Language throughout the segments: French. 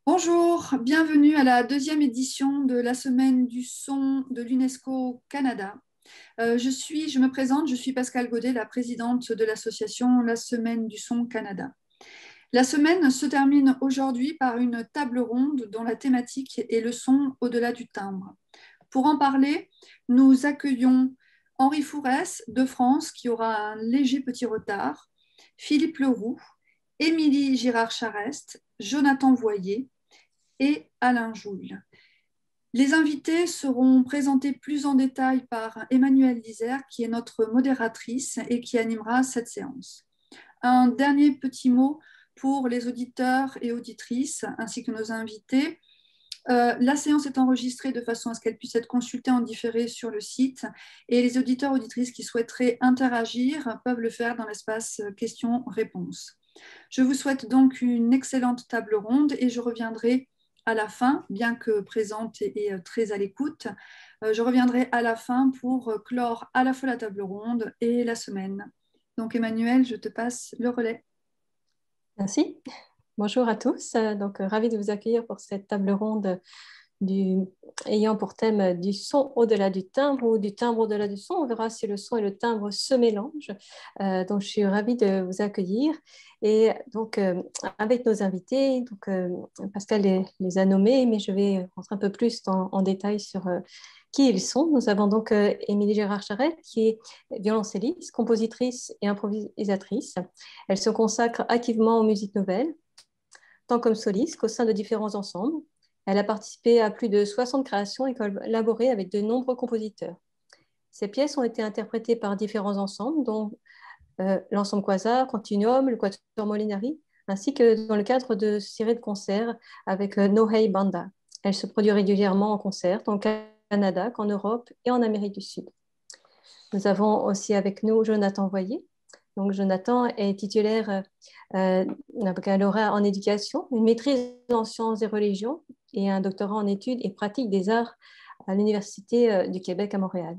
Bonjour, bienvenue à la deuxième édition de la Semaine du son de l'UNESCO Canada. Je me présente, je suis Pascale Godet, la présidente de l'association La Semaine du son Canada. La semaine se termine aujourd'hui par une table ronde dont la thématique est le son au-delà du timbre. Pour en parler, nous accueillons Henri Fourès de France, qui aura un léger petit retard, Philippe Leroux, Émilie Girard-Charest, Jonathan Voyer et Alain Joule. Les invités seront présentés plus en détail par Emmanuelle Lisère, qui est notre modératrice et qui animera cette séance. Un dernier petit mot pour les auditeurs et auditrices, ainsi que nos invités. La séance est enregistrée de façon à ce qu'elle puisse être consultée en différé sur le site et les auditeurs auditrices qui souhaiteraient interagir peuvent le faire dans l'espace questions-réponses. Je vous souhaite donc une excellente table ronde et je reviendrai à la fin, bien que présente et très à l'écoute. Je reviendrai à la fin pour clore à la fois la table ronde et la semaine. Donc Emmanuelle, je te passe le relais. Merci. Bonjour à tous. Ravi de vous accueillir pour cette table ronde ayant pour thème du son au-delà du timbre ou du timbre au-delà du son. On verra si le son et le timbre se mélangent. Donc, je suis ravie de vous accueillir. Et donc, avec nos invités, Pascal les a nommés, mais je vais rentrer un peu plus en détail sur qui ils sont. Nous avons donc Émilie Gérard-Charette, qui est violoncelliste, compositrice et improvisatrice. Elle se consacre activement aux musiques nouvelles, tant comme soliste qu'au sein de différents ensembles. Elle a participé à plus de 60 créations et collaboré avec de nombreux compositeurs. Ces pièces ont été interprétées par différents ensembles, dont l'ensemble Quasar, Continuum, le Quatuor Molinari, ainsi que dans le cadre de séries de concerts avec Nohei Banda. Elle se produit régulièrement en concert, tant au Canada qu'en Europe et en Amérique du Sud. Nous avons aussi avec nous Jonathan Voyer. Donc, Jonathan est titulaire d'un baccalauréat en éducation, une maîtrise en sciences et religions et un doctorat en études et pratiques des arts à l'Université du Québec à Montréal.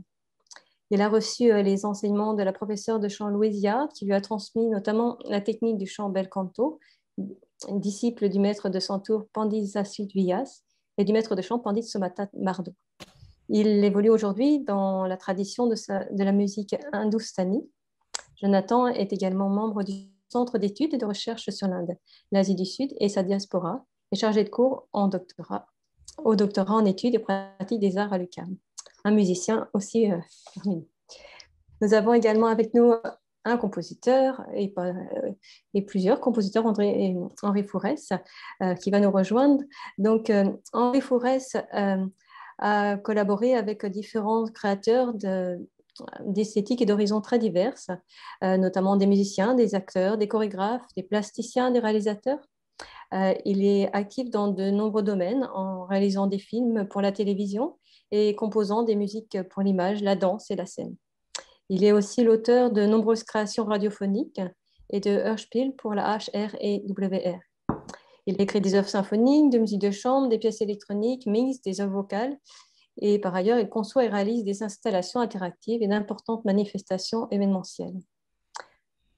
Il a reçu les enseignements de la professeure de chant Louise Yard, qui lui a transmis notamment la technique du chant bel canto, disciple du maître de Santour Pandit Zasud Vyas et du maître de chant Pandit Somata Mardo. Il évolue aujourd'hui dans la tradition de la musique hindoustanie. Jonathan est également membre du Centre d'études et de recherche sur l'Inde, l'Asie du Sud et sa diaspora, et chargé de cours au doctorat en études et pratiques des arts à l'UQAM. Un musicien aussi parmi nous. Nous avons également avec nous un compositeur et plusieurs compositeurs, Henri Fourès, qui va nous rejoindre. Donc, Henri Fourès a collaboré avec différents créateurs d'esthétique et d'horizons très diverses, notamment des musiciens, des acteurs, des chorégraphes, des plasticiens, des réalisateurs. Il est actif dans de nombreux domaines en réalisant des films pour la télévision et composant des musiques pour l'image, la danse et la scène. Il est aussi l'auteur de nombreuses créations radiophoniques et de Hörspiel pour la HR et WR. Il écrit des œuvres symphoniques, de musique de chambre, des pièces électroniques, mixtes, des œuvres vocales. Et par ailleurs, il conçoit et réalise des installations interactives et d'importantes manifestations événementielles.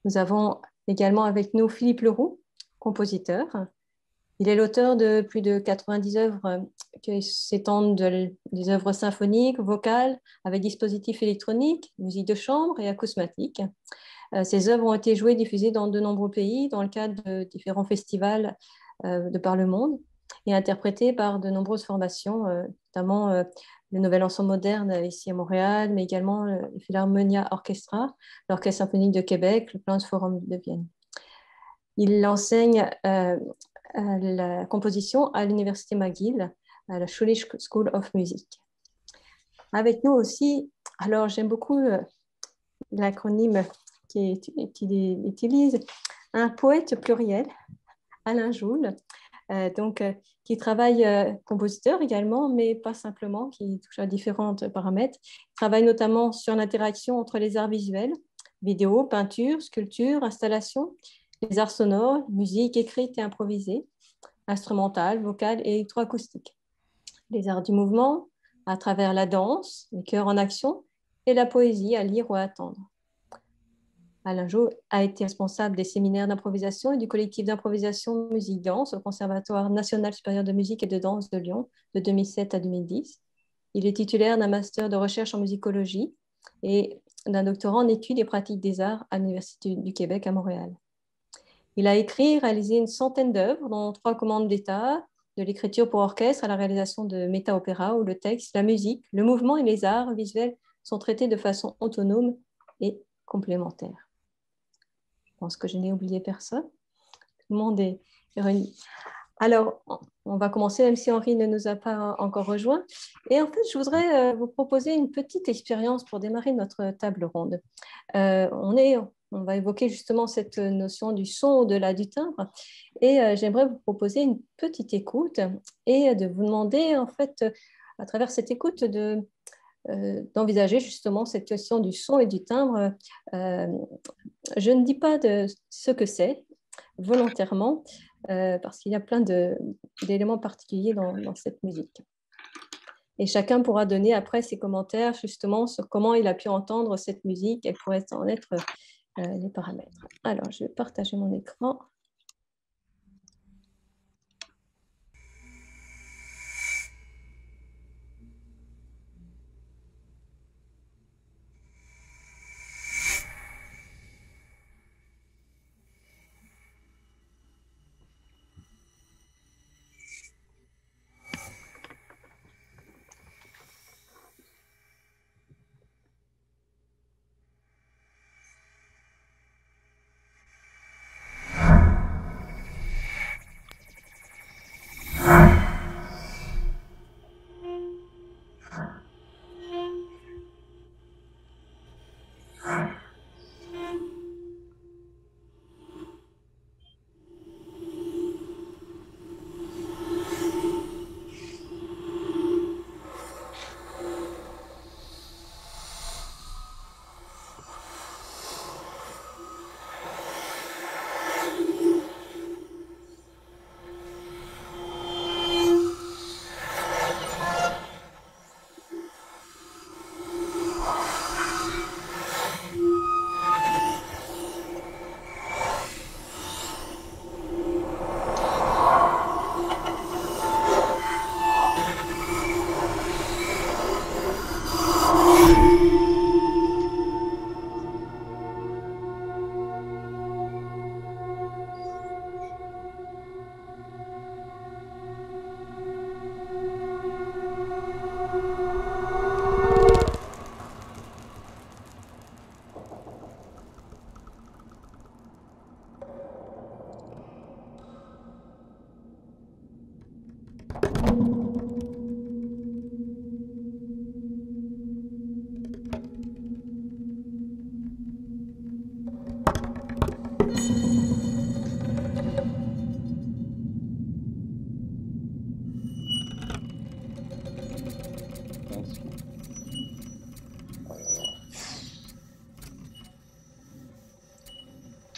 Nous avons également avec nous Philippe Leroux, compositeur. Il est l'auteur de plus de 90 œuvres qui s'étendent des œuvres symphoniques, vocales, avec dispositifs électroniques, musique de chambre et acousmatique. Ces œuvres ont été jouées et diffusées dans de nombreux pays dans le cadre de différents festivals de par le monde et interprétées par de nombreuses formations, notamment le Nouvel Ensemble Moderne ici à Montréal, mais également le Philharmonia Orchestra, l'Orchestre Symphonique de Québec, le Planz Forum de Vienne. Il enseigne la composition à l'Université McGill, à la Schulich School of Music. Avec nous aussi, alors j'aime beaucoup l'acronyme qu'il utilise, un poète pluriel, Alain Joule, qui travaille compositeur également, mais pas simplement, qui touche à différents paramètres. Il travaille notamment sur l'interaction entre les arts visuels, vidéo, peinture, sculpture, installation, les arts sonores, musique écrite et improvisée, instrumentale, vocale et électroacoustique. Les arts du mouvement, à travers la danse, les chœurs en action et la poésie à lire ou à attendre. Alain Jo a été responsable des séminaires d'improvisation et du collectif d'improvisation Musique Danse au Conservatoire national supérieur de musique et de danse de Lyon de 2007 à 2010. Il est titulaire d'un master de recherche en musicologie et d'un doctorat en études et pratiques des arts à l'Université du Québec à Montréal. Il a écrit et réalisé une centaine d'œuvres, dont 3 commandes d'État, de l'écriture pour orchestre à la réalisation de méta-opéras où le texte, la musique, le mouvement et les arts visuels sont traités de façon autonome et complémentaire. Je pense que je n'ai oublié personne. Tout le monde est réuni. Alors, on va commencer, même si Henri ne nous a pas encore rejoints. Et en fait, je voudrais vous proposer une petite expérience pour démarrer notre table ronde. On va évoquer justement cette notion du son au-delà du timbre. Et j'aimerais vous proposer une petite écoute et de vous demander, en fait, à travers cette écoute, d'envisager justement cette question du son et du timbre. Je ne dis pas de ce que c'est volontairement, parce qu'il y a plein d'éléments particuliers dans cette musique. Et chacun pourra donner après ses commentaires justement sur comment il a pu entendre cette musique et pourrait en être les paramètres. Alors, je vais partager mon écran.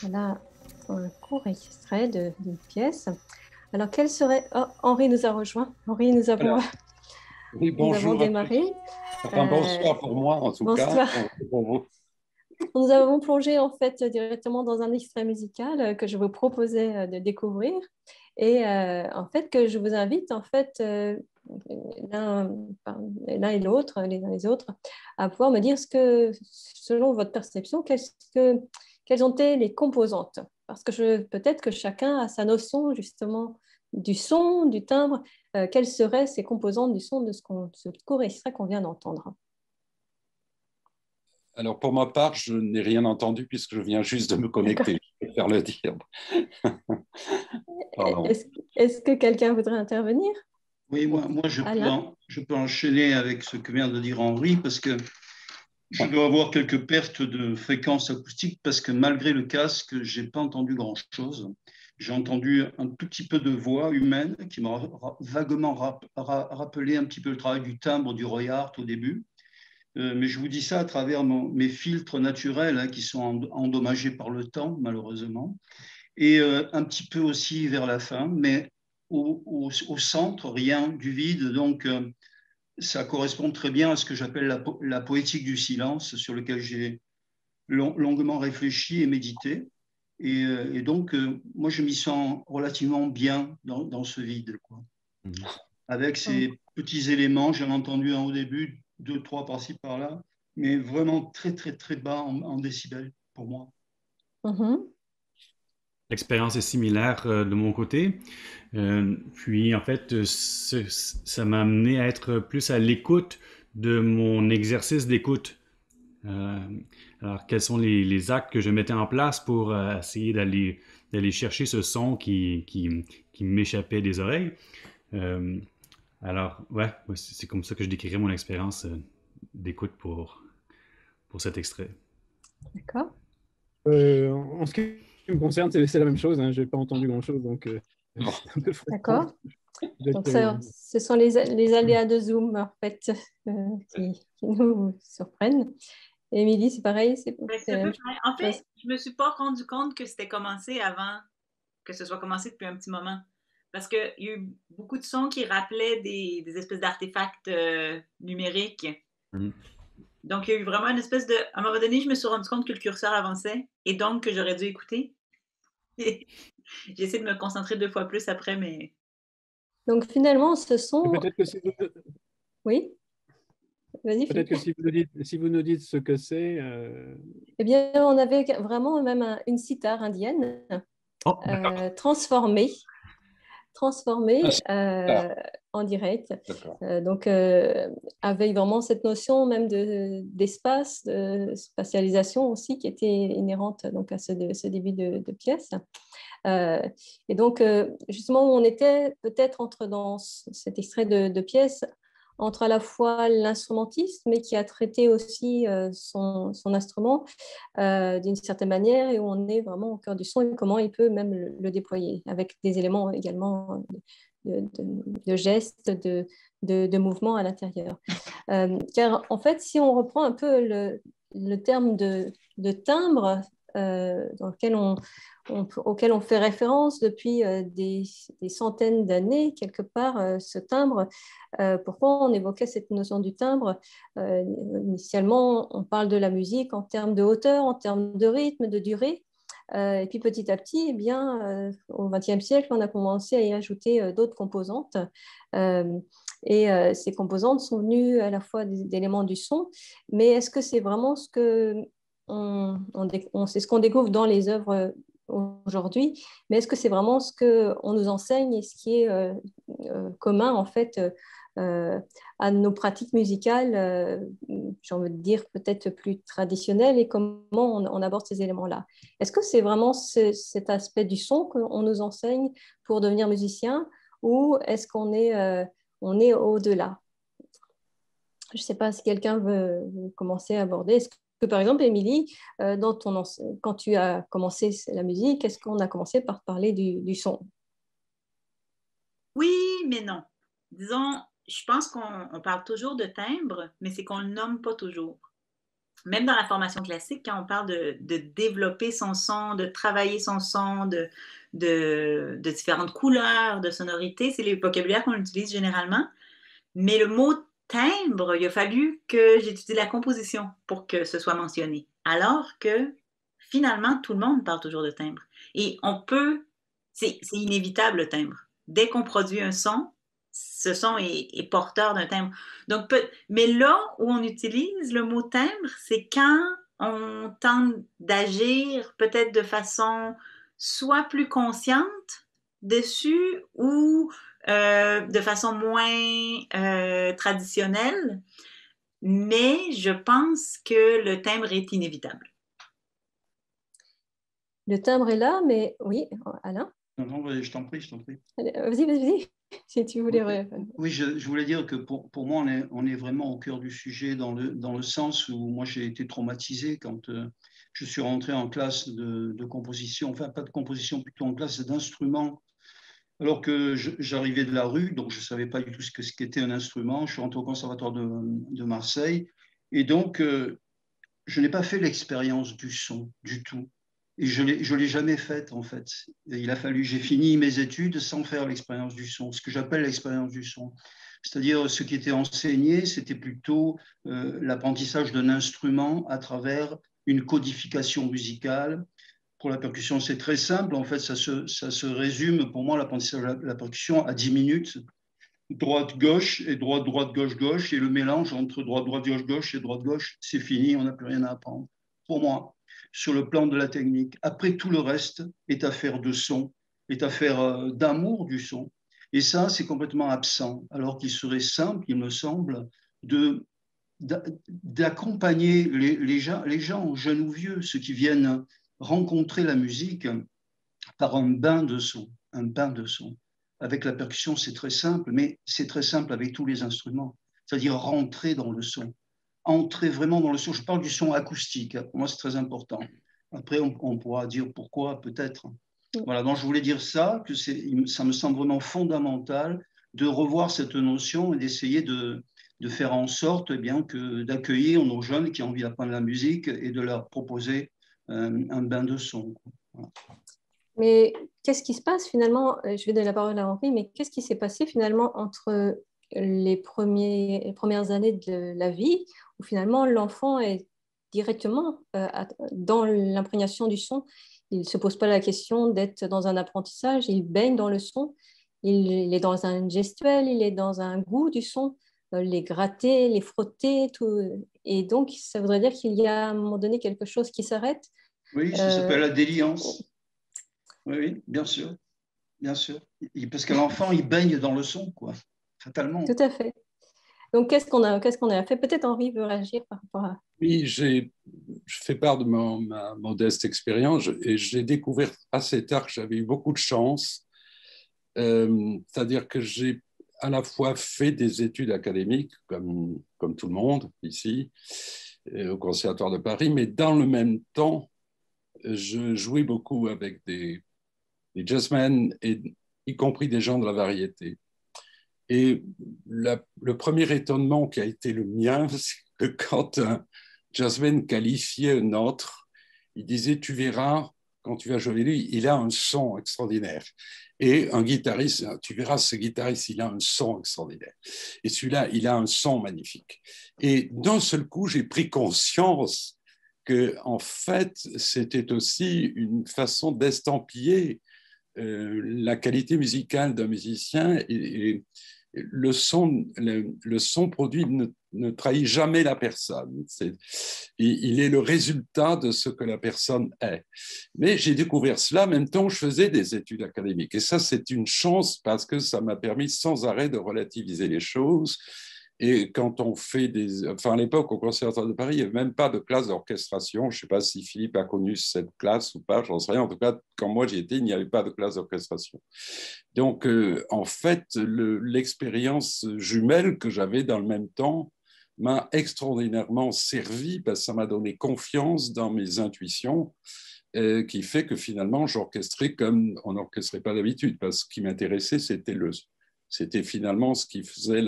Voilà un court extrait d'une pièce. Alors, quel serait... Oh, Henri nous a rejoint. Henri, nous avons, oui, nous avons démarré. Enfin, bonsoir pour moi, en tout bonsoir. cas. Pour vous. Nous avons plongé en fait directement dans un extrait musical que je vous proposais de découvrir et en fait que je vous invite en fait l'un et l'autre, les uns les autres, à pouvoir me dire ce que, selon votre perception, quelles ont été les composantes. Parce que peut-être que chacun a sa notion justement du son, du timbre, quelles seraient ces composantes du son de ce court extrait qu'on vient d'entendre. Alors, pour ma part, je n'ai rien entendu puisque je viens juste de me connecter. Je vais faire le dire. Est-ce que quelqu'un voudrait intervenir? Oui, moi je peux enchaîner avec ce que vient de dire Henri parce que je dois avoir quelques pertes de fréquences acoustiques parce que malgré le casque, je n'ai pas entendu grand-chose. J'ai entendu un tout petit peu de voix humaine qui m'a vaguement rappelé un petit peu le travail du timbre du Roy Hart au début. Mais je vous dis ça à travers mes filtres naturels hein, qui sont endommagés par le temps, malheureusement, et un petit peu aussi vers la fin, mais au centre, rien du vide. Donc, ça correspond très bien à ce que j'appelle la poétique du silence, sur lequel j'ai longuement réfléchi et médité. Et donc, moi, je m'y sens relativement bien dans ce vide, quoi. Avec ces petits éléments, j'en ai entendu un au début, 2, 3 par-ci, par-là, mais vraiment très, très, très bas en décibels pour moi. L'expérience est similaire de mon côté. Puis, en fait, ça m'a amené à être plus à l'écoute de mon exercice d'écoute. Alors, quels sont les actes que je mettais en place pour essayer d'aller chercher ce son qui m'échappait des oreilles? Alors, ouais, c'est comme ça que je décrirais mon expérience d'écoute pour cet extrait. D'accord. En ce qui me concerne, c'est la même chose. Hein. Je n'ai pas entendu grand-chose, donc c'est un peu frustrant. D'accord. Donc, ce sont les aléas de Zoom, en fait, qui nous surprennent. Émilie, c'est pareil? En fait, je ne me suis pas rendu compte que c'était commencé avant que ce soit commencé depuis un petit moment. Parce qu'il y a eu beaucoup de sons qui rappelaient des espèces d'artefacts numériques. Donc, il y a eu vraiment une espèce de... À un moment donné, je me suis rendu compte que le curseur avançait et donc que j'aurais dû écouter. J'ai essayé de me concentrer 2 fois plus après, mais... Donc, finalement, ce son... Peut-être que si vous... Oui? Vas-y, peut-être que si vous nous dites ce que c'est... Eh bien, on avait vraiment même une sitar indienne transformée en direct. Donc, avec vraiment cette notion même d'espace, de spatialisation aussi qui était inhérente donc, à ce début de pièce. Et donc, justement, on était peut-être dans cet extrait de pièce entre à la fois l'instrumentiste, mais qui a traité aussi son instrument d'une certaine manière, et où on est vraiment au cœur du son et comment il peut même le déployer, avec des éléments également de gestes, de mouvements à l'intérieur. Car en fait, si on reprend un peu le terme de timbre, auquel on fait référence depuis des centaines d'années, quelque part, ce timbre. Pourquoi on évoquait cette notion du timbre? Initialement, on parle de la musique en termes de hauteur, en termes de rythme, de durée. Et puis petit à petit, eh bien, au XXe siècle, on a commencé à y ajouter d'autres composantes. Et ces composantes sont venues à la fois d'éléments du son, mais est-ce que c'est vraiment ce que c'est ce qu'on découvre dans les œuvres aujourd'hui, mais est-ce que c'est vraiment ce qu'on nous enseigne et ce qui est commun en fait à nos pratiques musicales, j'ai envie de dire peut-être plus traditionnelles, et comment on aborde ces éléments-là? Est-ce que c'est vraiment cet aspect du son qu'on nous enseigne pour devenir musicien, ou est-ce qu'on est, au-delà? Je ne sais pas si quelqu'un veut commencer à aborder. Est-ce que, par exemple, Émilie, quand tu as commencé la musique, est-ce qu'on a commencé par parler du son? Oui, mais non. Disons, je pense qu'on parle toujours de timbre, mais c'est qu'on ne le nomme pas toujours. Même dans la formation classique, quand on parle de développer son son, de travailler son son, de différentes couleurs, de sonorités, c'est les vocabulaires qu'on utilise généralement. Mais le mot timbre, il a fallu que j'étudie la composition pour que ce soit mentionné. Alors que finalement, tout le monde parle toujours de timbre. Et c'est inévitable le timbre. Dès qu'on produit un son, ce son est porteur d'un timbre. Donc, mais là où on utilise le mot timbre, c'est quand on tente d'agir peut-être de façon soit plus consciente dessus ou de façon moins traditionnelle, mais je pense que le timbre est inévitable. Le timbre est là, mais oui, Alain? Non, je t'en prie. Vas-y, si tu voulais. Oui, je voulais dire que pour moi, on est vraiment au cœur du sujet dans le sens où moi, j'ai été traumatisé quand je suis rentré en classe de composition, enfin pas de composition, plutôt en classe d'instrument, alors que j'arrivais de la rue, donc je ne savais pas du tout ce qu'était un instrument. Je suis rentré au conservatoire de Marseille, et donc je n'ai pas fait l'expérience du son du tout. Et je ne l'ai jamais faite, en fait. J'ai fini mes études sans faire l'expérience du son, ce que j'appelle l'expérience du son. C'est-à-dire, ce qui était enseigné, c'était plutôt l'apprentissage d'un instrument à travers une codification musicale. Pour la percussion, c'est très simple. En fait, ça se résume, pour moi, l'apprentissage de la percussion à 10 minutes. Droite-gauche et droite-droite, gauche-gauche. Et le mélange entre droite-droite, gauche-gauche et droite-gauche, c'est fini, on n'a plus rien à apprendre. Pour moi, sur le plan de la technique. Après, tout le reste est affaire de son, est affaire d'amour du son. Et ça, c'est complètement absent. Alors qu'il serait simple, il me semble, d'accompagner les gens, jeunes ou vieux, ceux qui viennent rencontrer la musique par un bain de son, un bain de son. Avec la percussion, c'est très simple, mais c'est très simple avec tous les instruments, c'est-à-dire rentrer dans le son, entrer vraiment dans le son. Je parle du son acoustique, pour moi c'est très important. Après, on pourra dire pourquoi, peut-être. Voilà, donc je voulais dire ça, que ça me semble vraiment fondamental de revoir cette notion et d'essayer de faire en sorte bien, d'accueillir nos jeunes qui ont envie d'apprendre la musique et de leur proposer un bain de son. Voilà. Mais qu'est-ce qui se passe finalement? Je vais donner la parole à Henri, mais qu'est-ce qui s'est passé finalement entre les premières années de la vie, où finalement l'enfant est directement dans l'imprégnation du son? Il ne se pose pas la question d'être dans un apprentissage, il baigne dans le son, il est dans un gestuel, il est dans un goût du son, les gratter, les frotter, tout. Et donc, ça voudrait dire qu'il y a à un moment donné quelque chose qui s'arrête. Oui, ça s'appelle la déliance. Oui, oui, bien sûr. Bien sûr. Parce que l'enfant, il baigne dans le son, quoi, fatalement. Tout à fait. Donc, qu'est-ce qu'on a fait? Peut-être Henri veut réagir par rapport à... Oui, je fais part de ma modeste expérience et j'ai découvert assez tard que j'avais eu beaucoup de chance. C'est-à-dire que j'ai à la fois fait des études académiques, comme tout le monde ici, au Conservatoire de Paris, mais dans le même temps, je jouais beaucoup avec des jazzmen, y compris des gens de la variété. Et le premier étonnement qui a été le mien, c'est que quand un jazzman qualifiait un autre, il disait « Tu verras, quand tu vas jouer avec lui, il a un son extraordinaire. » Et un guitariste, « Tu verras, ce guitariste, il a un son extraordinaire. Et celui-là, il a un son magnifique. » Et d'un seul coup, j'ai pris conscience que, en fait, c'était aussi une façon d'estampiller la qualité musicale d'un musicien et le son produit ne trahit jamais la personne. Il est le résultat de ce que la personne est. Mais j'ai découvert cela en même temps que je faisais des études académiques. Et ça, c'est une chance parce que ça m'a permis sans arrêt de relativiser les choses. Et quand on fait à l'époque, au Conservatoire de Paris, il n'y avait même pas de classe d'orchestration. Je ne sais pas si Philippe a connu cette classe ou pas, j'en sais rien. En tout cas, quand moi j'y étais, il n'y avait pas de classe d'orchestration. Donc, en fait, l'expérience jumelle que j'avais dans le même temps m'a extraordinairement servi parce que ça m'a donné confiance dans mes intuitions, qui fait que finalement, j'orchestrais comme on n'orchestrait pas d'habitude. Parce que ce qui m'intéressait, c'était finalement ce qui faisait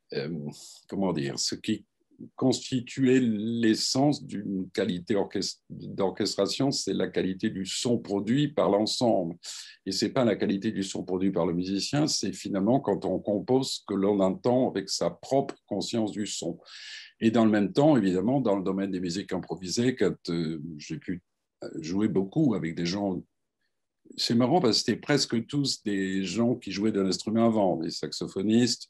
ce qui constituait l'essence d'une qualité d'orchestration, c'est la qualité du son produit par l'ensemble. Et ce n'est pas la qualité du son produit par le musicien, c'est finalement quand on compose que l'on entend avec sa propre conscience du son. Et dans le même temps, évidemment, dans le domaine des musiques improvisées, quand j'ai pu jouer beaucoup avec des gens. C'est marrant parce que c'était presque tous des gens qui jouaient d'un instrument avant, des saxophonistes,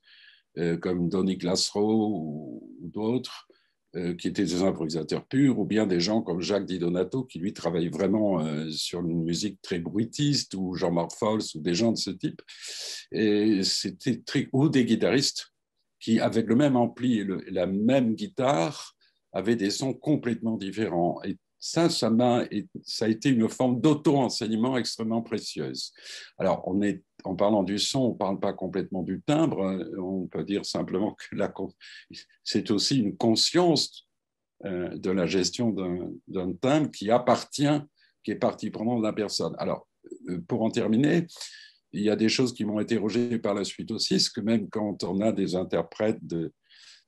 comme Donny Glassrow ou d'autres, qui étaient des improvisateurs purs, ou bien des gens comme Jacques Di Donato, qui lui travaille vraiment sur une musique très bruitiste, ou Jean-Marc Fols, ou des gens de ce type. Et ou des guitaristes qui, avec le même ampli et la même guitare, avaient des sons complètement différents. Et ça a été une forme d'auto-enseignement extrêmement précieuse. Alors, en parlant du son, on ne parle pas complètement du timbre, on peut dire simplement que c'est aussi une conscience de la gestion d'un timbre qui est partie prenante de la personne. Alors, pour en terminer, il y a des choses qui m'ont interrogé par la suite aussi, c'est que même quand on a des interprètes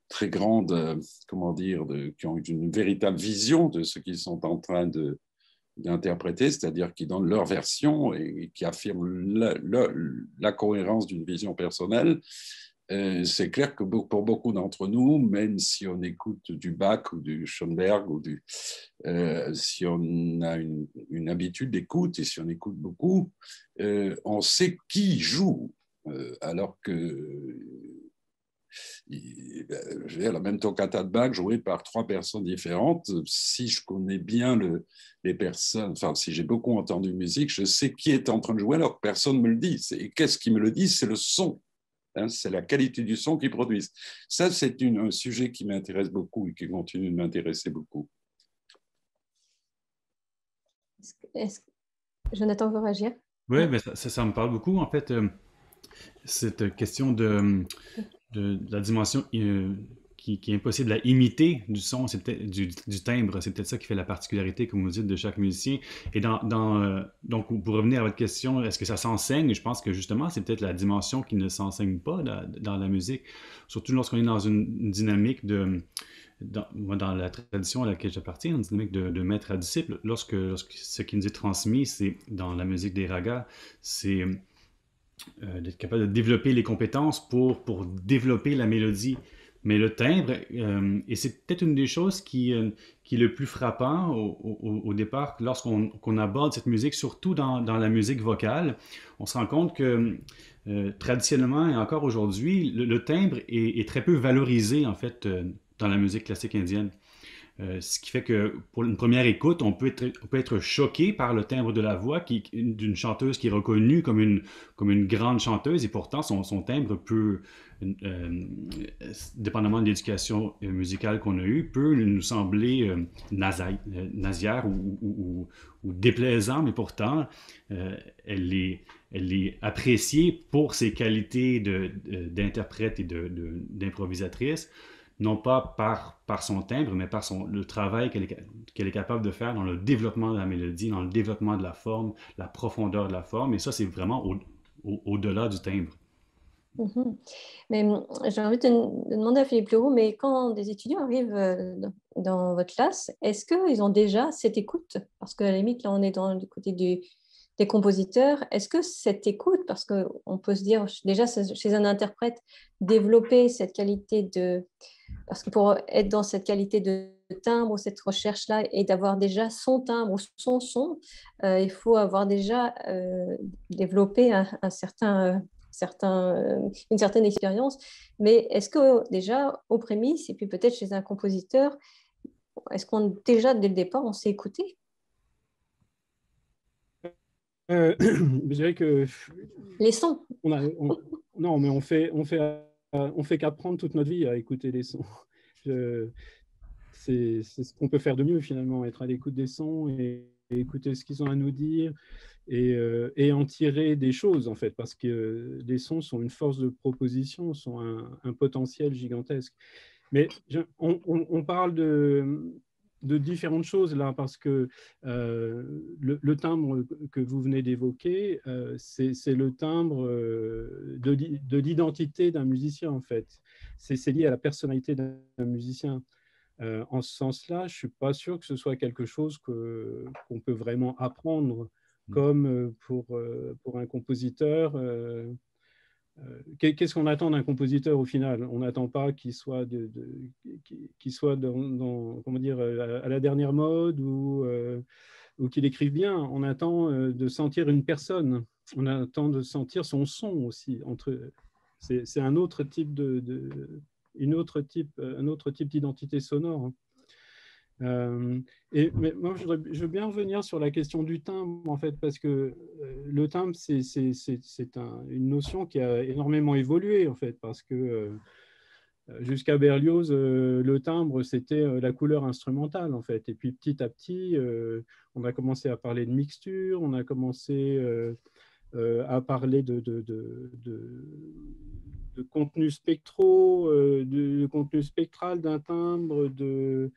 très grandes, qui ont une véritable vision de ce qu'ils sont en train d'interpréter, c'est-à-dire qui donnent leur version et qui affirment la cohérence d'une vision personnelle, C'est clair que pour beaucoup d'entre nous, même si on écoute du Bach ou du Schoenberg, si on a une habitude d'écoute et si on écoute beaucoup, on sait qui joue, alors que je veux dire, la même toccata de Bach jouée par 3 personnes différentes, si je connais bien les personnes, enfin si j'ai beaucoup entendu musique, je sais qui est en train de jouer alors que personne ne me le dit. Et qu'est-ce qui me le dit? C'est le son. C'est la qualité du son qu'ils produisent. Ça, c'est un sujet qui m'intéresse beaucoup et qui continue de m'intéresser beaucoup. Jonathan veut réagir? Oui, mais ça me parle beaucoup, en fait, cette question de la dimension qui est impossible à imiter du son, c'est peut-être du timbre, c'est peut-être ça qui fait la particularité, comme vous dites, de chaque musicien. Et donc, pour revenir à votre question, est-ce que ça s'enseigne? Je pense que justement, c'est peut-être la dimension qui ne s'enseigne pas dans la musique, surtout lorsqu'on est dans une dynamique dans la tradition à laquelle j'appartiens, une dynamique de maître à disciple. Lorsque ce qui nous est transmis, c'est dans la musique des ragas, c'est d'être capable de développer les compétences pour développer la mélodie. Mais le timbre, et c'est peut-être une des choses qui est le plus frappant au départ, lorsqu'on aborde cette musique, surtout dans la musique vocale, on se rend compte que traditionnellement et encore aujourd'hui, le timbre est très peu valorisé en fait dans la musique classique indienne. Ce qui fait que pour une première écoute, on peut être choqué par le timbre de la voix d'une chanteuse qui est reconnue comme une grande chanteuse et pourtant son timbre peut, dépendamment de l'éducation musicale qu'on a eue, peut nous sembler nasillarde ou déplaisant, mais pourtant elle est appréciée pour ses qualités d'interprète et d'improvisatrice, non pas par son timbre, mais par le travail qu'elle est capable de faire dans le développement de la mélodie, dans le développement de la forme, la profondeur de la forme. Et ça, c'est vraiment au-delà du timbre. Mm-hmm. Mais j'ai envie de demander à Philippe Leroux, mais quand des étudiants arrivent dans votre classe, est-ce qu'ils ont déjà cette écoute? Parce qu'à la limite, là, on est du côté des compositeurs. Est-ce que cette écoute, parce qu'on peut se dire déjà chez un interprète, développer cette qualité parce que pour être dans cette qualité de timbre ou cette recherche-là et d'avoir déjà son timbre ou son son, il faut avoir déjà développé une certaine expérience. Mais est-ce que déjà aux prémices, et puis peut-être chez un compositeur, est-ce qu'on déjà dès le départ, on s'est écouté? Je dirais que les sons. Non, mais on fait qu'apprendre toute notre vie à écouter les sons. C'est ce qu'on peut faire de mieux finalement, être à l'écoute des sons et écouter ce qu'ils ont à nous dire et en tirer des choses en fait, parce que les sons sont une force de proposition, sont un potentiel gigantesque. Mais on parle de différentes choses là, parce que le timbre que vous venez d'évoquer, c'est le timbre de l'identité d'un musicien en fait. C'est lié à la personnalité d'un musicien. En ce sens-là, je ne suis pas sûr que ce soit quelque chose qu'on peut vraiment apprendre, comme pour un compositeur. Qu'est-ce qu'on attend d'un compositeur au final? On n'attend pas qu'il soit, comment dire, à la dernière mode ou qu'il écrive bien. On attend de sentir une personne. On attend de sentir son son aussi. C'est un autre type un autre type d'identité sonore. Mais moi, je veux bien revenir sur la question du timbre, en fait, parce que le timbre, c'est une notion qui a énormément évolué, en fait, parce que jusqu'à Berlioz, le timbre, c'était la couleur instrumentale, en fait. Et puis, petit à petit, on a commencé à parler de mixture, on a commencé à parler de contenus spectraux, de contenu spectral d'un timbre, de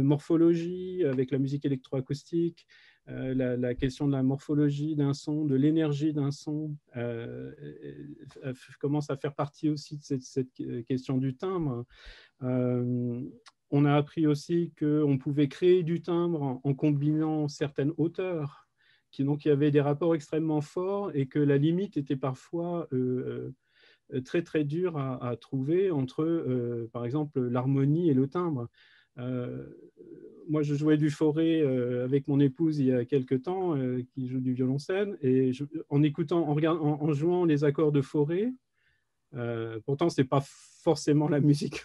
morphologie avec la musique électroacoustique, la question de la morphologie d'un son, de l'énergie d'un son, commence à faire partie aussi de cette question du timbre. On a appris aussi qu'on pouvait créer du timbre en combinant certaines hauteurs, donc il y avait des rapports extrêmement forts et que la limite était parfois très très dur à trouver entre, par exemple, l'harmonie et le timbre. Moi, je jouais du Fauré avec mon épouse il y a quelques temps, qui joue du violoncelle, et en écoutant, en jouant les accords de Fauré, pourtant c'est pas forcément la musique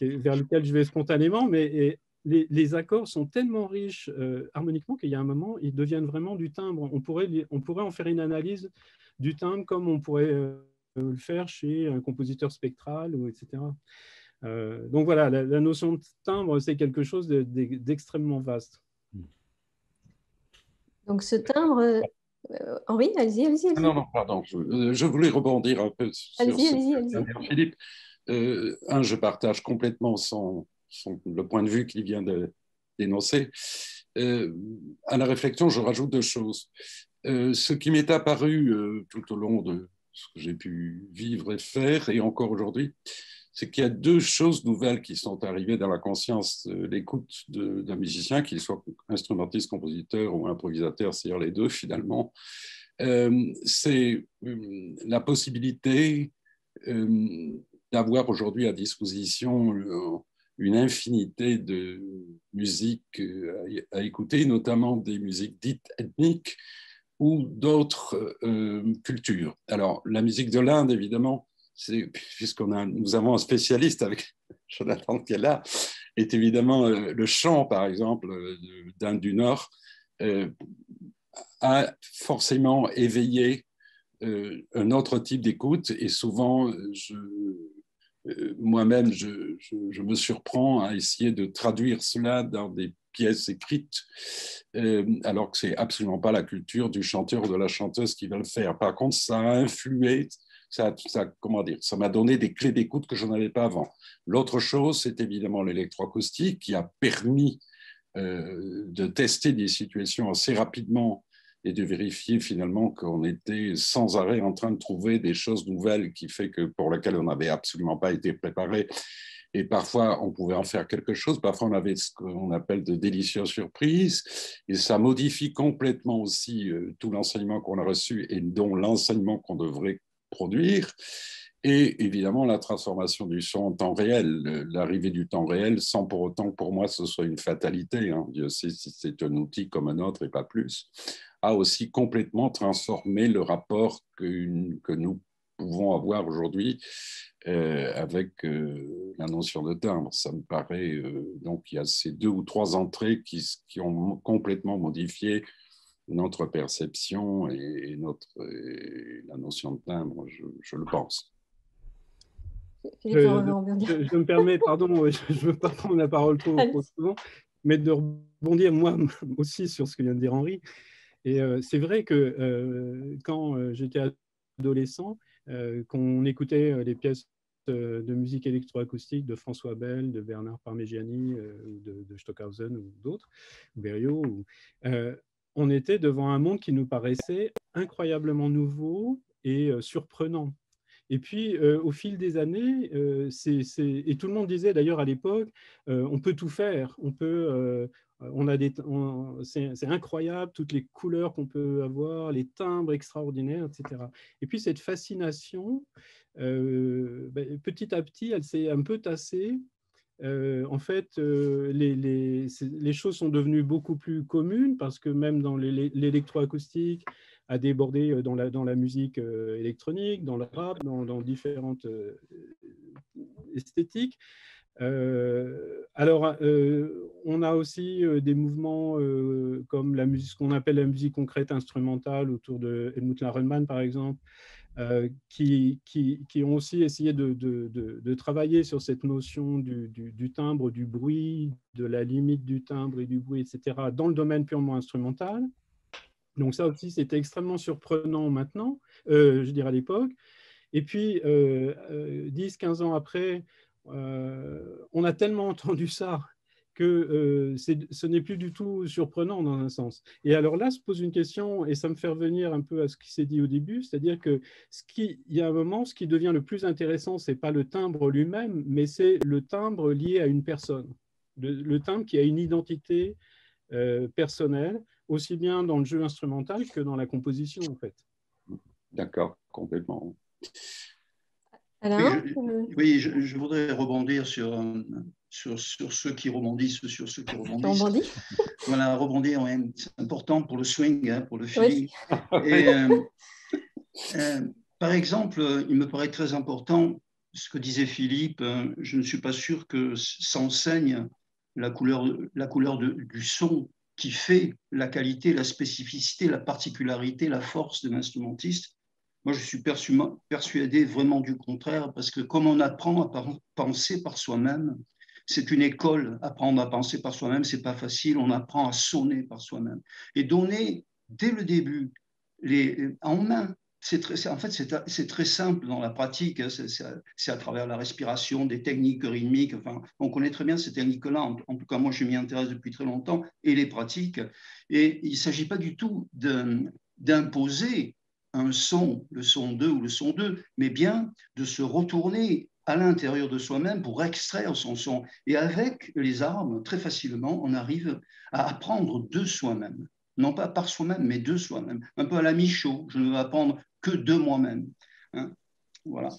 vers laquelle je vais spontanément, mais les accords sont tellement riches harmoniquement qu'il y a un moment, ils deviennent vraiment du timbre. On pourrait en faire une analyse du timbre comme on pourrait le faire chez un compositeur spectral, etc. Donc voilà, la notion de timbre, c'est quelque chose d'extrêmement vaste. Donc ce timbre, Henri, allez-y, allez-y. Ah non, pardon, je voulais rebondir un peu sur ce que vient de dire Philippe. Je partage complètement le point de vue qu'il vient de d'énoncer. À la réflexion, je rajoute deux choses. Ce qui m'est apparu tout au long de ce que j'ai pu vivre et faire, et encore aujourd'hui, c'est qu'il y a deux choses nouvelles qui sont arrivées dans la conscience de l'écoute d'un musicien, qu'il soit instrumentiste, compositeur ou improvisateur, c'est-à-dire les deux finalement. C'est la possibilité d'avoir aujourd'hui à disposition une infinité de musiques à écouter, notamment des musiques dites ethniques ou d'autres cultures. Alors, la musique de l'Inde, évidemment, nous avons un spécialiste avec Jonathan qui est là, est évidemment le chant, par exemple, d'Inde du Nord, a forcément éveillé un autre type d'écoute, et souvent, moi-même, je me surprends à essayer de traduire cela dans des pièces écrites, alors que c'est absolument pas la culture du chanteur ou de la chanteuse qui va le faire. Par contre, ça a influé, comment dire, ça m'a donné des clés d'écoute que je n'avais pas avant. L'autre chose, c'est évidemment l'électroacoustique qui a permis de tester des situations assez rapidement et de vérifier finalement qu'on était sans arrêt en train de trouver des choses nouvelles pour lesquelles on n'avait absolument pas été préparé. Et parfois, on pouvait en faire quelque chose. Parfois, on avait ce qu'on appelle de délicieuses surprises. Et ça modifie complètement aussi tout l'enseignement qu'on a reçu et dont l'enseignement qu'on devrait produire. Et évidemment, la transformation du son en temps réel, l'arrivée du temps réel, sans pour autant que pour moi ce soit une fatalité. Dieu sait si c'est un outil comme un autre et pas plus, a aussi complètement transformé le rapport que nous pouvons avoir aujourd'hui avec la notion de timbre. Ça me paraît, donc il y a ces 2 ou 3 entrées qui ont complètement modifié notre perception et la notion de timbre, je le pense. Je me permets, pardon, je ne veux pas prendre la parole trop souvent, mais de rebondir moi aussi sur ce que vient de dire Henri. Et c'est vrai que quand j'étais adolescent, qu'on écoutait les pièces de musique électroacoustique de François Bell, de Bernard Parmigiani, de Stockhausen ou d'autres, ou Berio, on était devant un monde qui nous paraissait incroyablement nouveau et surprenant. Et puis, au fil des années, et tout le monde disait d'ailleurs à l'époque, on peut tout faire, c'est incroyable, toutes les couleurs qu'on peut avoir, les timbres extraordinaires, etc. Et puis, cette fascination, petit à petit, elle s'est un peu tassée. En fait, les choses sont devenues beaucoup plus communes parce que même dans l'électroacoustique, a débordé dans la musique électronique, dans le rap, dans différentes esthétiques. Alors, on a aussi des mouvements comme ce qu'on appelle la musique concrète instrumentale autour de Helmut Larenmann, par exemple, qui ont aussi essayé de travailler sur cette notion du timbre, du bruit, de la limite du timbre et du bruit, etc., dans le domaine purement instrumental. Donc ça aussi, c'était extrêmement surprenant maintenant, je dirais à l'époque. Et puis, 10-15 ans après, on a tellement entendu ça que ce n'est plus du tout surprenant dans un sens. Et alors là, se pose une question, et ça me fait revenir un peu à ce qui s'est dit au début, c'est-à-dire que il y a un moment, ce qui devient le plus intéressant, ce n'est pas le timbre lui-même, mais c'est le timbre lié à une personne. Le timbre qui a une identité personnelle, aussi bien dans le jeu instrumental que dans la composition, en fait. D'accord, complètement. Alain, Oui, je voudrais rebondir sur ceux qui rebondissent, sur ceux qui rebondissent. rebondis. Voilà, rebondir, ouais, c'est important pour le swing, hein, pour le feeling. Oui. Et par exemple, il me paraît très important ce que disait Philippe. Je ne suis pas sûr que s'enseigne la couleur du son qui fait la qualité, la spécificité, la particularité, la force de l'instrumentiste. Moi, je suis persuadé vraiment du contraire, parce que comme on apprend à penser par soi-même, c'est une école. Apprendre à penser par soi-même, c'est pas facile. On apprend à sonner par soi-même. Et donner, dès le début, en main, en fait, c'est très simple dans la pratique. C'est à travers la respiration, des techniques rythmiques. Enfin, on connaît très bien ces techniques-là. En tout cas, moi, je m'y intéresse depuis très longtemps et les pratique. Et il ne s'agit pas du tout d'imposer un son, le son 2 ou le son 2, mais bien de se retourner à l'intérieur de soi-même pour extraire son son. Et avec les armes, très facilement, on arrive à apprendre de soi-même. Non pas par soi-même, mais de soi-même. Un peu à la Michaud, je ne vais apprendre que de moi-même. Hein, voilà.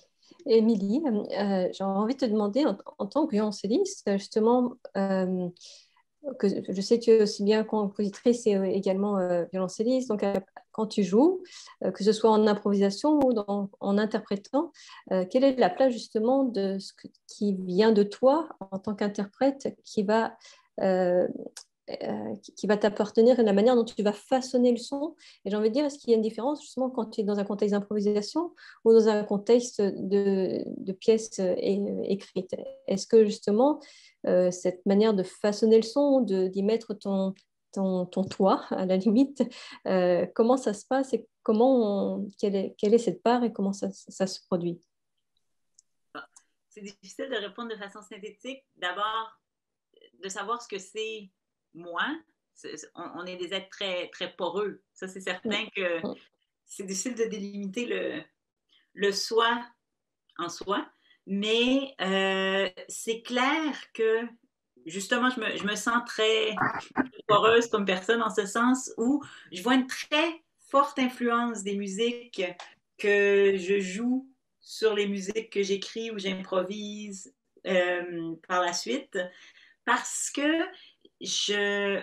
Émilie, j'ai envie de te demander, en tant que violoncelliste, justement, que je sais que tu es aussi bien compositrice et également violoncelliste, donc quand tu joues, que ce soit en improvisation ou en interprétant, quelle est la place justement de qui vient de toi en tant qu'interprète qui va t'appartenir et la manière dont tu vas façonner le son. Et j'ai envie de dire, est-ce qu'il y a une différence justement quand tu es dans un contexte d'improvisation ou dans un contexte de pièces écrites? Est-ce que justement, cette manière de façonner le son, d'y mettre ton toi, à la limite, comment ça se passe et quelle est cette part et comment ça se produit? C'est difficile de répondre de façon synthétique. D'abord, de savoir ce que c'est moi. On est des êtres très, très poreux. Ça, c'est certain que c'est difficile de délimiter le soi en soi. Mais c'est clair que, justement, je me sens très poreuse comme personne en ce sens où je vois une très forte influence des musiques que je joue sur les musiques que j'écris ou j'improvise par la suite. Parce que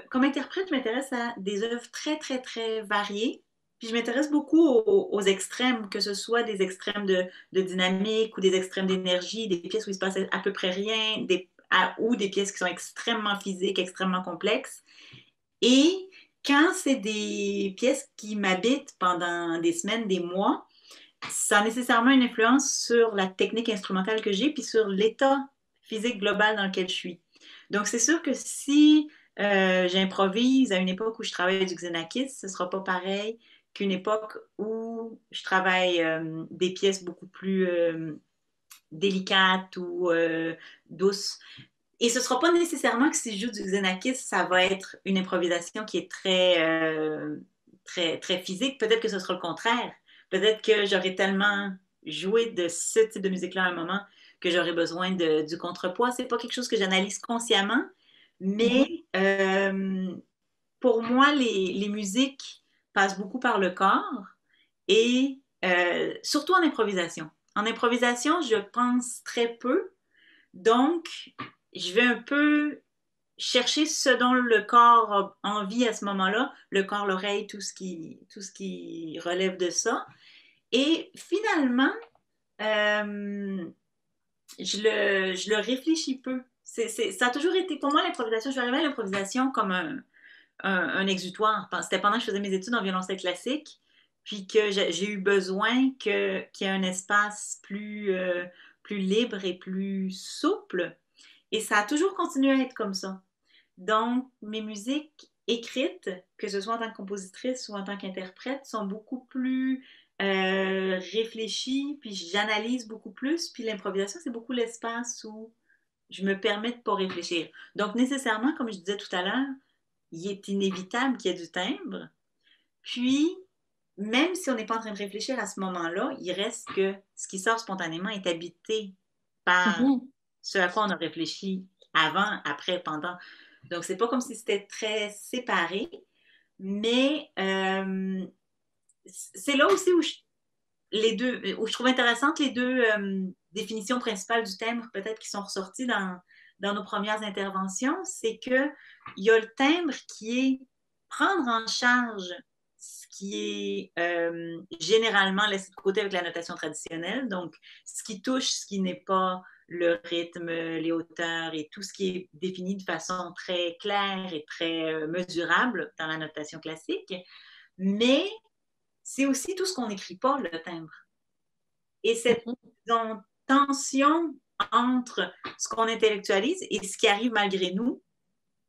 comme interprète, je m'intéresse à des œuvres très, très, très variées. Puis je m'intéresse beaucoup aux extrêmes, que ce soit des extrêmes de dynamique ou des extrêmes d'énergie, des pièces où il se passe à peu près rien, ou des pièces qui sont extrêmement physiques, extrêmement complexes. Et quand c'est des pièces qui m'habitent pendant des semaines, des mois, ça a nécessairement une influence sur la technique instrumentale que j'ai, puis sur l'état physique global dans lequel je suis. Donc, c'est sûr que si j'improvise à une époque où je travaille du Xenakis, ce ne sera pas pareil qu'une époque où je travaille des pièces beaucoup plus délicates ou douces. Et ce ne sera pas nécessairement que si je joue du Xenakis, ça va être une improvisation qui est très, très physique. Peut-être que ce sera le contraire. Peut-être que j'aurais tellement joué de ce type de musique-là à un moment que j'aurais besoin du contrepoids. C'est pas quelque chose que j'analyse consciemment, mais pour moi, les musiques passent beaucoup par le corps et surtout en improvisation. En improvisation, je pense très peu, donc je vais un peu chercher ce dont le corps a envie à ce moment-là, le corps, l'oreille, tout ce qui relève de ça. Et finalement, je le réfléchis peu. Ça a toujours été, pour moi, l'improvisation, je suis arrivée à l'improvisation comme un exutoire. C'était pendant que je faisais mes études en violoncelle classique, puis que j'ai eu besoin qu'il y ait un espace plus libre et plus souple. Et ça a toujours continué à être comme ça. Donc, mes musiques écrites, que ce soit en tant que compositrice ou en tant qu'interprète, sont beaucoup plus réfléchies, puis j'analyse beaucoup plus. Puis l'improvisation, c'est beaucoup l'espace où je me permets de ne pas réfléchir. Donc, nécessairement, comme je disais tout à l'heure, il est inévitable qu'il y ait du timbre. Puis, même si on n'est pas en train de réfléchir à ce moment-là, il reste que ce qui sort spontanément est habité par ce à quoi on a réfléchi avant, après, pendant. Donc, c'est pas comme si c'était très séparé, mais c'est là aussi où je trouve intéressantes les deux définitions principales du timbre, peut-être qui sont ressorties dans nos premières interventions, c'est qu'il y a le timbre qui est prendre en charge ce qui est généralement laissé de côté avec la notation traditionnelle, donc ce qui touche, ce qui n'est pas le rythme, les hauteurs et tout ce qui est défini de façon très claire et très mesurable dans la notation classique, mais c'est aussi tout ce qu'on n'écrit pas, le timbre. Et cette tension entre ce qu'on intellectualise et ce qui arrive malgré nous,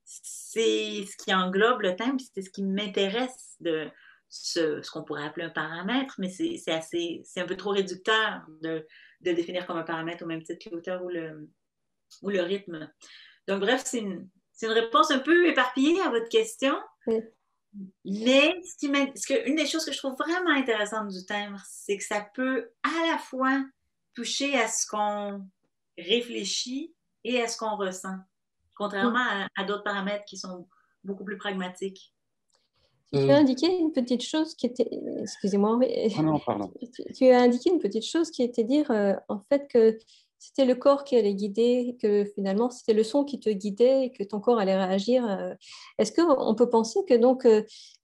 c'est ce qui englobe le timbre, c'est ce qui m'intéresse de ce qu'on pourrait appeler un paramètre, mais c'est un peu trop réducteur de le définir comme un paramètre au même titre que l'auteur ou le rythme. Donc, bref, c'est une réponse un peu éparpillée à votre question. Oui. Mais une des choses que je trouve vraiment intéressante du timbre, c'est que ça peut à la fois toucher à ce qu'on réfléchit et à ce qu'on ressent, contrairement à d'autres paramètres qui sont beaucoup plus pragmatiques. Tu as indiqué une petite chose qui était... Excusez-moi. Ah non, pardon. Tu as indiqué une petite chose qui était dire en fait que c'était le corps qui allait guider, que finalement c'était le son qui te guidait et que ton corps allait réagir. Est-ce qu'on peut penser que donc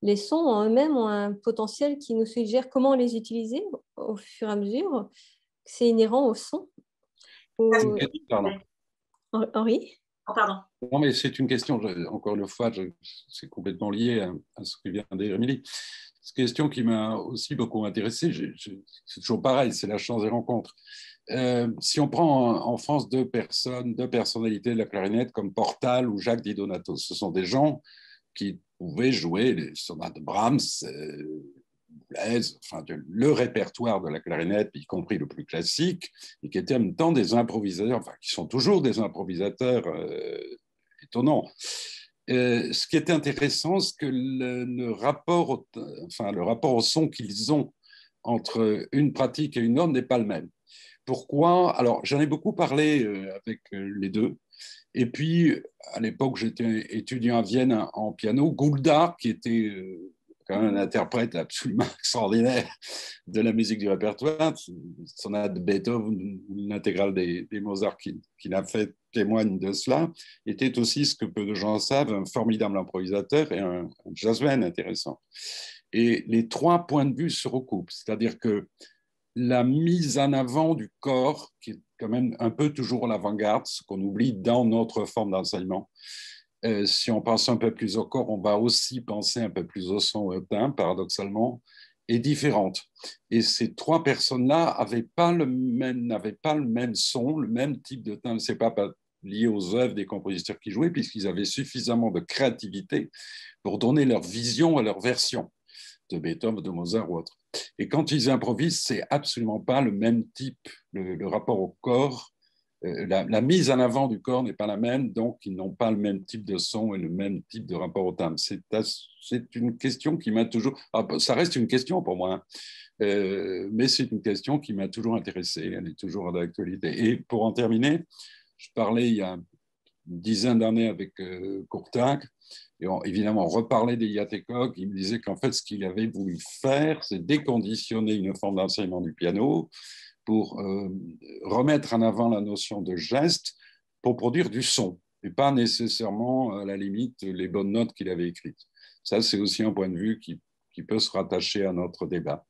les sons en eux-mêmes ont un potentiel qui nous suggère comment les utiliser au fur et à mesure? C'est inhérent au son? Pardon. Henri? Oh, pardon. Non, mais c'est une question, encore une fois, c'est complètement lié à ce que vient de dire Émilie. C'est une question qui m'a aussi beaucoup intéressé. C'est toujours pareil, c'est la chance des rencontres. Si on prend en France deux personnalités de la clarinette comme Portal ou Jacques Di Donato, ce sont des gens qui pouvaient jouer les sonates de Brahms, Boulez, enfin le répertoire de la clarinette, y compris le plus classique, et qui étaient en même temps des improvisateurs, enfin qui sont toujours des improvisateurs étonnants. Ce qui est intéressant, c'est que le rapport au son qu'ils ont entre une pratique et une autre n'est pas le même. Pourquoi? Alors, j'en ai beaucoup parlé avec les deux. Et puis, à l'époque, j'étais étudiant à Vienne en piano. Gouldar, qui était quand même un interprète absolument extraordinaire de la musique du répertoire, sonate de Beethoven, l'intégrale des Mozart qu'il a fait témoigne de cela, était aussi, ce que peu de gens savent, un formidable improvisateur et un jazzman intéressant. Et les trois points de vue se recoupent, c'est-à-dire que la mise en avant du corps, qui est quand même un peu toujours l'avant-garde, ce qu'on oublie dans notre forme d'enseignement. Si on pense un peu plus au corps, on va aussi penser un peu plus au son, au timbre, paradoxalement, est différente. Et ces trois personnes-là n'avaient pas le même son, le même type de timbre. Ce n'est pas lié aux œuvres des compositeurs qui jouaient, puisqu'ils avaient suffisamment de créativité pour donner leur vision et leur version de Beethoven, de Mozart ou autre. Et quand ils improvisent, c'est absolument pas le même type, le rapport au corps, la mise en avant du corps n'est pas la même, donc ils n'ont pas le même type de son et le même type de rapport au timbre. C'est une question qui m'a toujours... ça reste une question pour moi, mais c'est une question qui m'a toujours intéressé, elle est toujours d'actualité. Et pour en terminer, je parlais il y a une dizaine d'années avec Courtag, et évidemment, on reparlait des Yatécoq. Il me disait qu'en fait, ce qu'il avait voulu faire, c'est déconditionner une forme d'enseignement du piano pour remettre en avant la notion de geste pour produire du son, et pas nécessairement, à la limite, les bonnes notes qu'il avait écrites. Ça, c'est aussi un point de vue qui peut se rattacher à notre débat.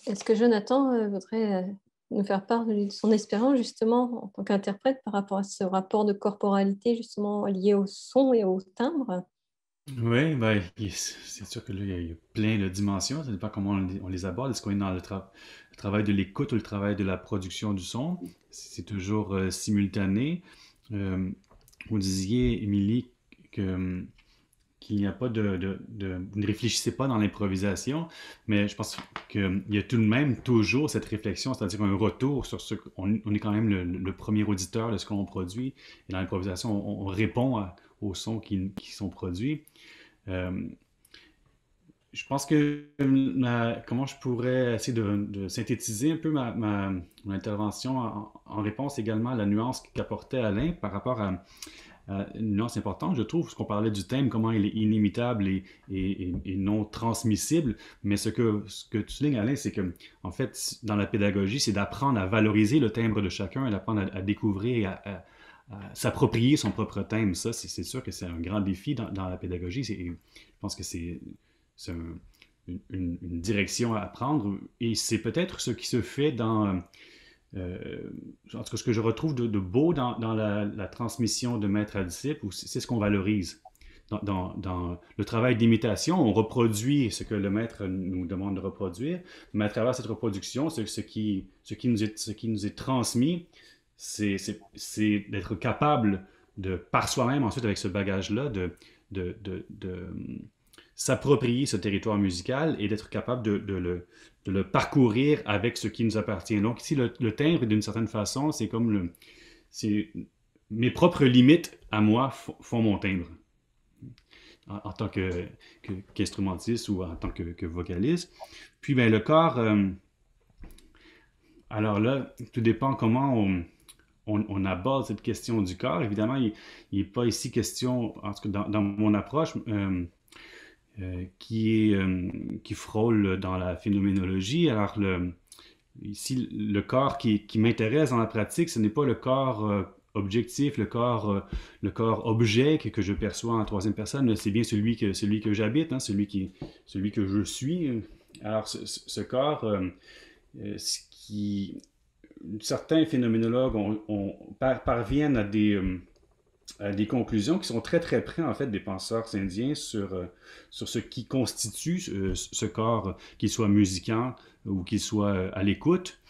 Est-ce que Jonathan voudrait nous faire part de son expérience justement en tant qu'interprète par rapport à ce rapport de corporalité justement lié au son et au timbre? Oui, ben, c'est sûr que là, il y a plein de dimensions. Ça dépend comment on les aborde. Est-ce qu'on est dans le travail de l'écoute ou le travail de la production du son? C'est toujours simultané. Vous disiez, Émilie, qu'il n'y a pas vous ne réfléchissez pas dans l'improvisation, mais je pense qu'il y a tout de même toujours cette réflexion, c'est-à-dire un retour sur ce qu'on est quand même le premier auditeur de ce qu'on produit, et dans l'improvisation, on répond aux sons qui sont produits. Je pense que comment je pourrais essayer de synthétiser un peu mon intervention en réponse également à la nuance qu'apportait Alain par rapport une nuance importante, je trouve, parce qu'on parlait du thème, comment il est inimitable et non transmissible, mais ce que tu soulignes, Alain, c'est que, en fait, dans la pédagogie, c'est d'apprendre à valoriser le timbre de chacun, et d'apprendre à découvrir et à s'approprier son propre thème. Ça, c'est sûr que c'est un grand défi dans la pédagogie. Je pense que c'est une direction à prendre, et c'est peut-être ce qui se fait dans en tout cas, ce que je retrouve de beau dans la transmission de maître à disciple, c'est ce qu'on valorise. Dans le travail d'imitation, on reproduit ce que le maître nous demande de reproduire, mais à travers cette reproduction, ce qui nous est transmis, c'est d'être capable de, par soi-même, ensuite avec ce bagage-là, de s'approprier ce territoire musical et d'être capable de le parcourir avec ce qui nous appartient. Donc ici, le timbre, d'une certaine façon, c'est comme mes propres limites à moi font mon timbre. En tant qu'instrumentiste ou en tant que vocaliste. Puis, ben, le corps, alors là, tout dépend comment on aborde cette question du corps. Évidemment, il n'est pas ici question, en tout cas dans mon approche, qui frôle dans la phénoménologie. Alors, ici, le corps qui m'intéresse dans la pratique, ce n'est pas le corps objectif, le corps objet que je perçois en troisième personne, mais c'est bien celui que j'habite, hein, celui que je suis. Alors, ce corps, certains phénoménologues parviennent à des conclusions qui sont très très près en fait des penseurs indiens sur ce qui constitue ce corps, qu'il soit musicant ou qu'il soit à l'écoute.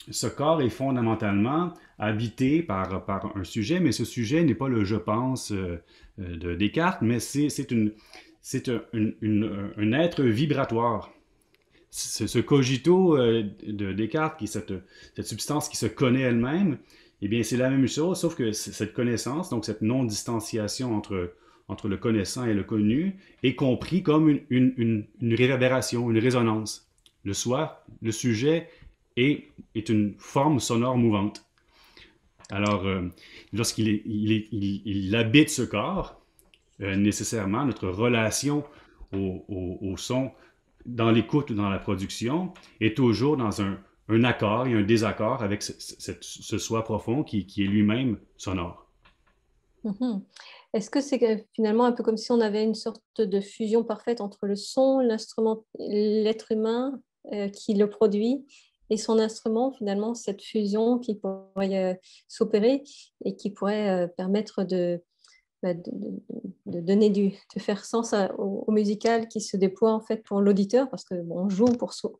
Ce corps est fondamentalement habité par un sujet, mais ce sujet n'est pas le je pense de Descartes, mais c'est un être vibratoire. Ce cogito de Descartes, qui est cette substance qui se connaît elle-même, eh bien, c'est la même chose, sauf que cette connaissance, donc cette non-distanciation entre le connaissant et le connu, est compris comme une réverbération, une résonance. Le soi, le sujet, est une forme sonore mouvante. Alors, lorsqu'il habite ce corps, nécessairement, notre relation au son, dans l'écoute ou dans la production, est toujours dans un accord et un désaccord avec ce soi profond qui est lui-même sonore. Mm-hmm. Est-ce que c'est finalement un peu comme si on avait une sorte de fusion parfaite entre le son, l'instrument, l'être humain qui le produit et son instrument, finalement, cette fusion qui pourrait s'opérer et qui pourrait permettre de donner de faire sens au musical qui se déploie en fait pour l'auditeur, parce que bon,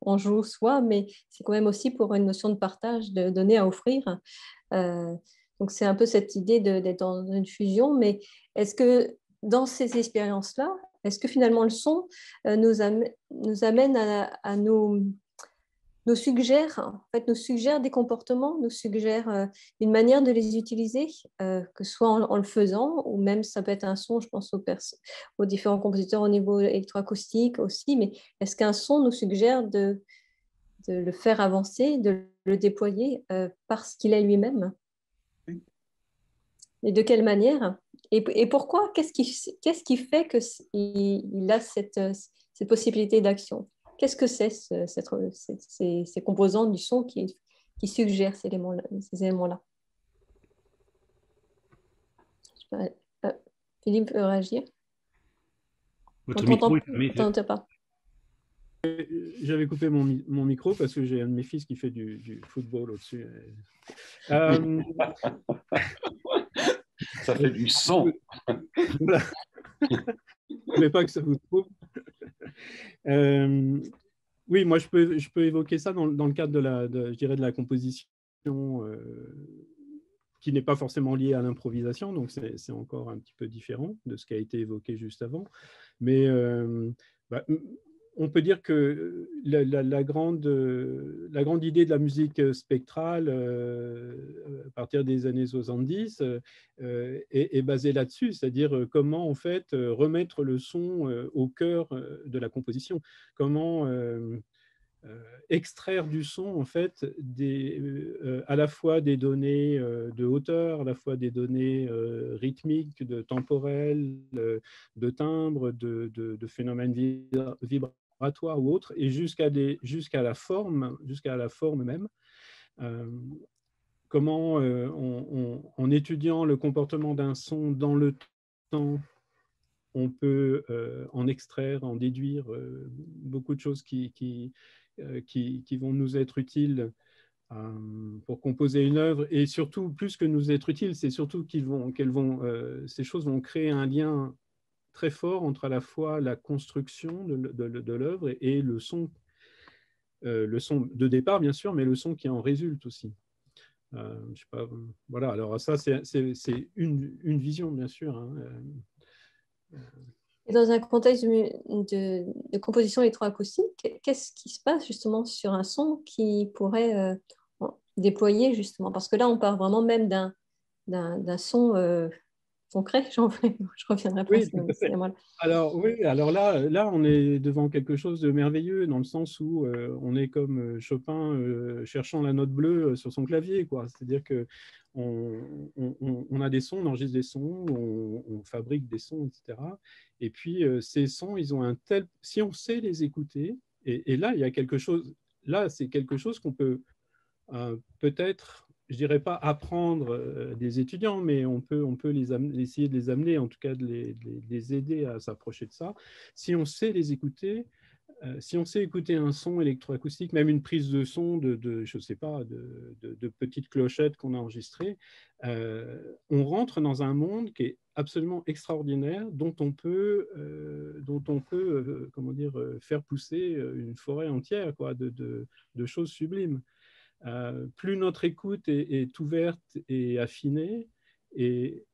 on joue soi, mais c'est quand même aussi pour une notion de partage, de donner à offrir. Donc c'est un peu cette idée d'être dans une fusion, mais est-ce que dans ces expériences-là, est-ce que finalement le son nous amène à nous suggère des comportements, nous suggère une manière de les utiliser, que ce soit en le faisant, ou même ça peut être un son, je pense aux différents compositeurs au niveau électroacoustique aussi, mais est-ce qu'un son nous suggère de le faire avancer, de le déployer parce qu'il est lui-même? Et de quelle manière? Et pourquoi? Qu'est-ce qui fait qu'il a cette possibilité d'action? Qu'est-ce que c'est ces composants du son qui suggèrent ces éléments-là? Philippe veut réagir? Votre micro est fermé. Pas. J'avais coupé mon micro parce que j'ai un de mes fils qui fait du football au-dessus. Ça fait du son. Je ne voulais pas que ça vous trouve. Oui, moi, je peux évoquer ça dans le cadre je dirais de la composition qui n'est pas forcément liée à l'improvisation, donc c'est encore un petit peu différent de ce qui a été évoqué juste avant. Mais on peut dire que la grande idée de la musique spectrale à partir des années 70 est basée là-dessus, c'est-à-dire comment en fait remettre le son au cœur de la composition, comment extraire du son, en fait, à la fois des données de hauteur, à la fois des données rythmiques, de temporelles, de timbres, de phénomènes vibratoires ou autres, et jusqu'à la forme même. Comment, en étudiant le comportement d'un son dans le temps, on peut en extraire, en déduire beaucoup de choses qui vont nous être utiles pour composer une œuvre. Et surtout, plus que nous être utiles, c'est surtout ces choses vont créer un lien très fort entre à la fois la construction de l'œuvre et le son de départ, bien sûr, mais le son qui en résulte aussi. Je sais pas, voilà, alors ça, c'est une vision, bien sûr. Hein. Et dans un contexte de composition électroacoustique, qu'est-ce qui se passe justement sur un son qui pourrait déployer justement? Parce que là, on part vraiment même d'un son concret. Je reviendrai pas. Oui, alors oui, alors là, on est devant quelque chose de merveilleux dans le sens où on est comme Chopin cherchant la note bleue sur son clavier, quoi. C'est-à-dire que on a des sons, on enregistre des sons, on fabrique des sons, etc. Et puis ces sons, ils ont un tel, si on sait les écouter, et là, il y a quelque chose. Là, c'est quelque chose qu'on peut peut-être, je dirais pas apprendre des étudiants, mais on peut essayer de les amener, en tout cas de les aider à s'approcher de ça. Si on sait les écouter, si on sait écouter un son électroacoustique, même une prise de son je sais pas, de petites clochettes qu'on a enregistrées, on rentre dans un monde qui est absolument extraordinaire, dont on peut comment dire, faire pousser une forêt entière, quoi, de choses sublimes. Plus notre écoute est ouverte et affinée, et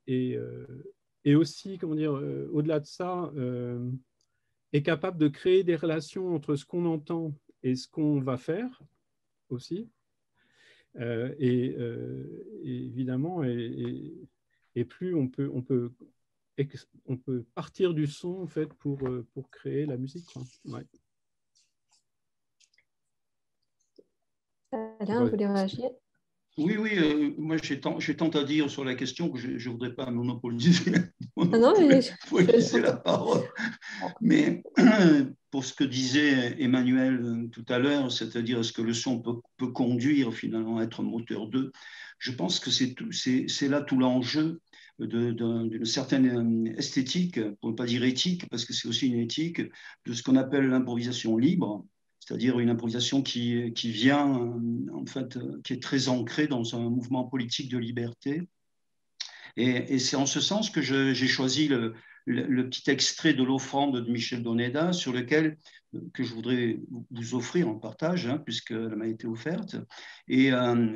aussi, comment dire, au-delà de ça, est capable de créer des relations entre ce qu'on entend et ce qu'on va faire aussi. Et évidemment, et plus on peut partir du son en fait pour créer la musique, quoi. Ouais. Alain, vous voulez réagir? Oui, moi j'ai tant à dire sur la question que je ne voudrais pas monopoliser la parole. Mais pour ce que disait Emmanuel tout à l'heure, c'est-à-dire est-ce que le son peut conduire finalement à être moteur d'eux, je pense que c'est là tout l'enjeu d'une certaine esthétique, pour ne pas dire éthique, parce que c'est aussi une éthique, de ce qu'on appelle l'improvisation libre. C'est-à-dire une improvisation qui vient, en fait, qui est très ancrée dans un mouvement politique de liberté. Et c'est en ce sens que j'ai choisi le petit extrait de l'offrande de Michel Doneda, sur lequel que je voudrais vous offrir en partage, hein, puisqu'elle m'a été offerte. Et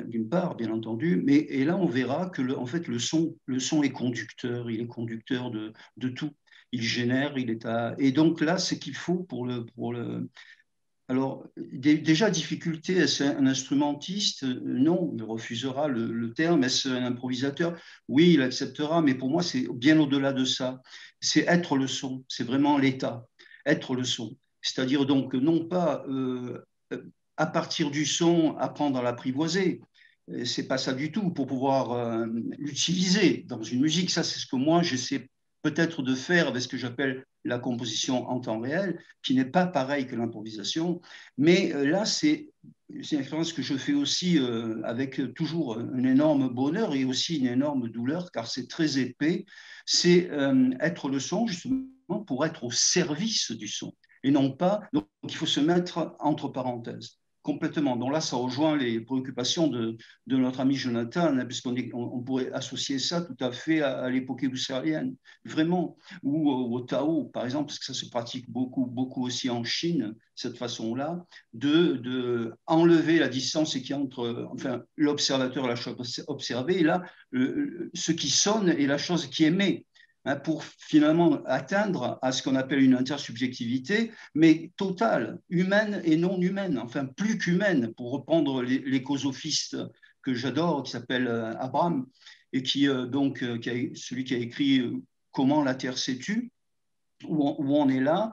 d'une part, bien entendu, et là on verra que en fait le son est conducteur, il est conducteur de tout. Il génère, et donc là, c'est qu'il faut pour le alors, déjà, difficulté, est-ce un instrumentiste? Non, il refusera le terme. Est-ce un improvisateur? Oui, il acceptera, mais pour moi, c'est bien au-delà de ça. C'est être le son, c'est vraiment l'état, être le son. C'est-à-dire donc, non pas à partir du son, apprendre à l'apprivoiser. C'est pas ça du tout, pour pouvoir l'utiliser dans une musique. Ça, c'est ce que moi, j'essaie peut-être de faire avec ce que j'appelle la composition en temps réel, qui n'est pas pareil que l'improvisation. Mais là, c'est une expérience que je fais aussi avec toujours un énorme bonheur et aussi une énorme douleur, car c'est très épais. C'est être le son, justement, pour être au service du son. Et non pas, donc il faut se mettre entre parenthèses. Complètement. Donc là, ça rejoint les préoccupations de notre ami Jonathan, hein, puisqu'on pourrait associer ça tout à fait à l'époque husserlienne, vraiment, ou au Tao, par exemple, parce que ça se pratique beaucoup aussi en Chine, cette façon-là, de enlever la distance qui entre l'observateur et la chose observée, et là, ce qui sonne est la chose qui émet. Hein, pour finalement atteindre à ce qu'on appelle une intersubjectivité, mais totale, humaine et non humaine, enfin plus qu'humaine, pour reprendre l'écosophistes que j'adore, qui s'appelle Abraham, et celui qui a écrit Comment la Terre s'est tue. où on est là,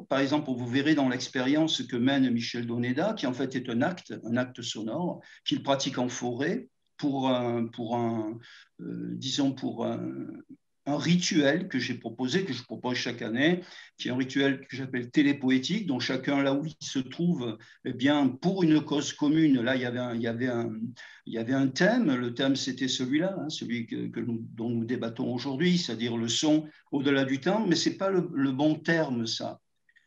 par exemple, vous verrez dans l'expérience que mène Michel Doneda, qui en fait est un acte sonore, qu'il pratique en forêt disons, pour un rituel que j'ai proposé, que je propose chaque année, qui est un rituel que j'appelle télépoétique, dont chacun là où il se trouve, eh bien, pour une cause commune, là, il y avait un thème. Le thème, c'était celui-là, hein, celui dont nous débattons aujourd'hui, c'est-à-dire le son au-delà du temps, mais ce n'est pas le bon terme, ça.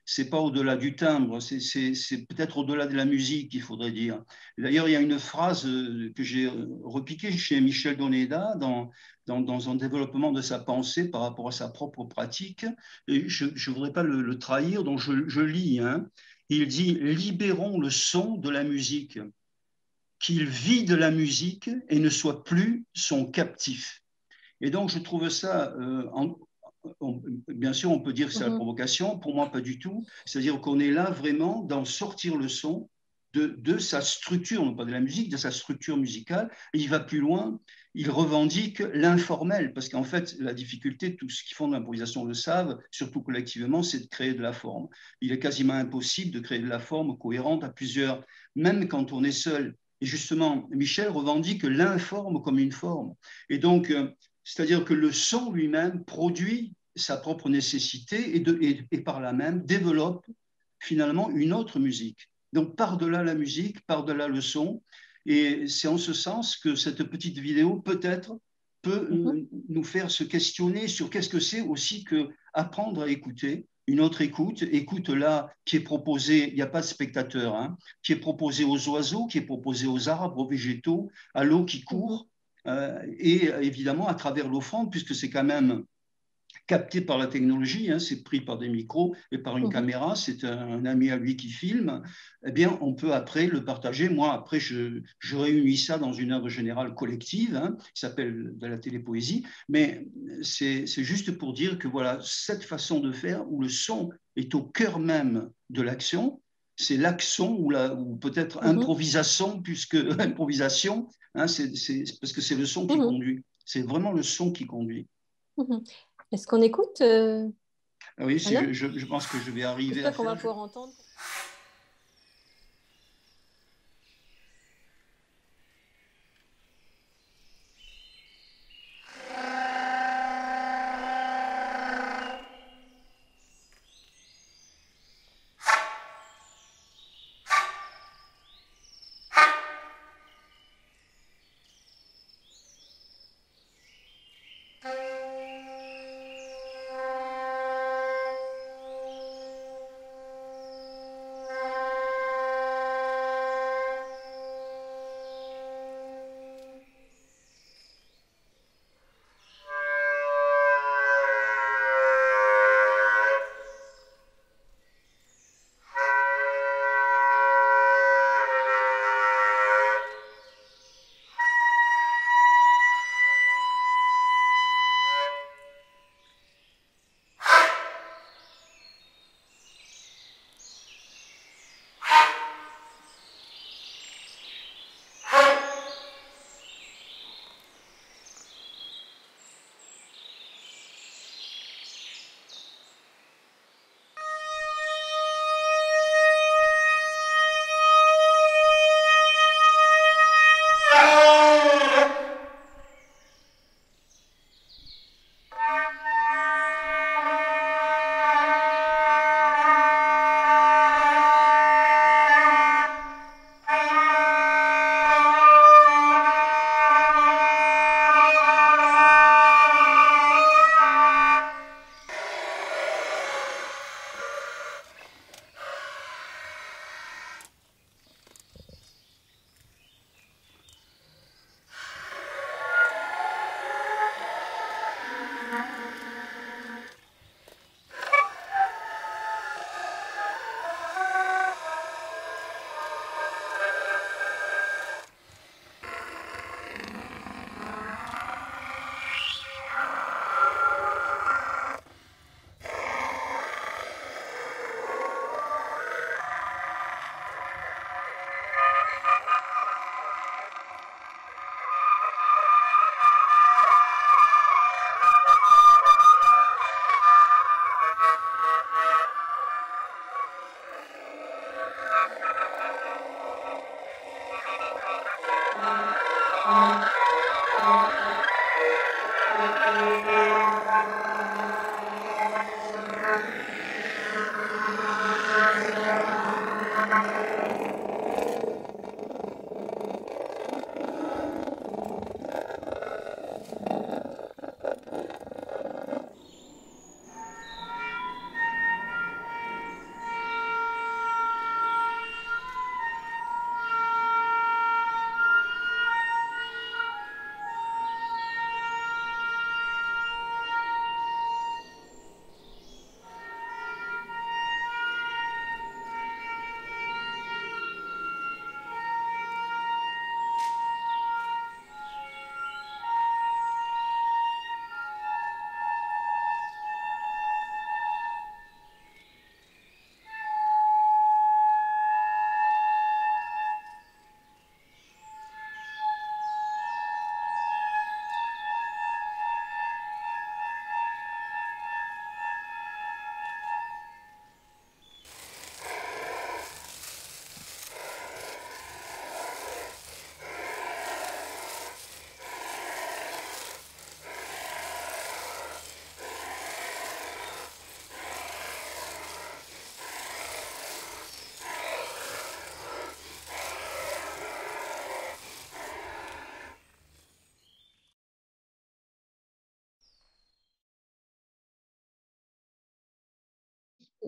C'est pas au-delà du timbre, c'est peut-être au-delà de la musique, il faudrait dire. D'ailleurs, il y a une phrase que j'ai repiquée chez Michel Doneda dans un développement de sa pensée par rapport à sa propre pratique. Et je ne voudrais pas le trahir, donc je lis. Hein. Il dit « Libérons le son de la musique, qu'il vide la musique et ne soit plus son captif. » Et donc, je trouve ça bien sûr, on peut dire que c'est la provocation. Pour moi, pas du tout. C'est-à-dire qu'on est là vraiment d'en sortir le son de sa structure, non pas de la musique, de sa structure musicale. Et il va plus loin. Il revendique l'informel, parce qu'en fait, la difficulté, tous ceux qui font de l'improvisation le savent, surtout collectivement, c'est de créer de la forme. Il est quasiment impossible de créer de la forme cohérente à plusieurs, même quand on est seul. Et justement, Michel revendique l'informe comme une forme. Et donc, c'est-à-dire que le son lui-même produit sa propre nécessité et par là même développe finalement une autre musique. Donc par-delà la musique, par-delà le son. Et c'est en ce sens que cette petite vidéo peut-être peut nous faire se questionner sur qu'est-ce que c'est aussi que apprendre à écouter. Une autre écoute là qui est proposée, il n'y a pas de spectateur, hein, qui est proposée aux oiseaux, qui est proposée aux arbres, aux végétaux, à l'eau qui court, et évidemment à travers l'offrande, puisque c'est quand même capté par la technologie, hein, c'est pris par des micros et par une caméra, c'est un ami à lui qui filme, eh bien, on peut après le partager. Moi, après, je réunis ça dans une œuvre générale collective, hein, qui s'appelle de la télépoésie, mais c'est juste pour dire que voilà, cette façon de faire où le son est au cœur même de l'action, c'est l'action ou peut-être improvisation, puisque improvisation, hein, parce que c'est le son qui conduit. C'est vraiment le son qui conduit. Est-ce qu'on écoute Oui, je pense que je vais arriver à faire. J'espère qu'on va pouvoir entendre.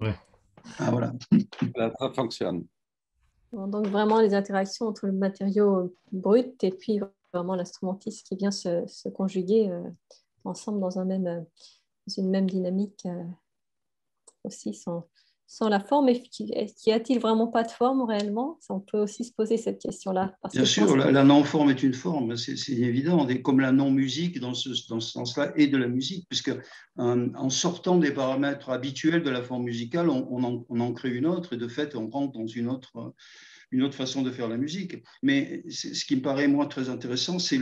Ouais. Ah, voilà. Ça fonctionne. Donc vraiment les interactions entre le matériau brut et puis vraiment l'instrumentiste qui vient se conjuguer ensemble dans une même dynamique aussi sans la forme. Et qui a-t-il vraiment pas de forme réellement? On peut aussi se poser cette question-là. Bien sûr, la non-forme est une forme, c'est évident, comme la non-musique dans ce sens-là est de la musique, puisque en sortant des paramètres habituels de la forme musicale, on en crée une autre, et de fait, on rentre dans une autre façon de faire la musique. Mais ce qui me paraît, moi, très intéressant, c'est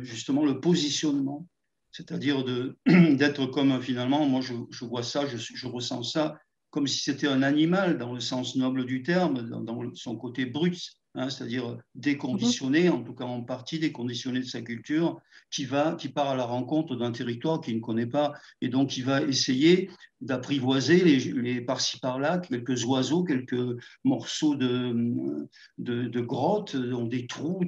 justement le positionnement, c'est-à-dire d'être comme, finalement, moi, je vois ça, je ressens ça, comme si c'était un animal, dans le sens noble du terme, dans son côté brut. Hein, c'est-à-dire déconditionné, en tout cas en partie déconditionné de sa culture, qui part à la rencontre d'un territoire qu'il ne connaît pas, et donc qui va essayer d'apprivoiser les par-ci par-là, quelques oiseaux, quelques morceaux de grottes, des trous,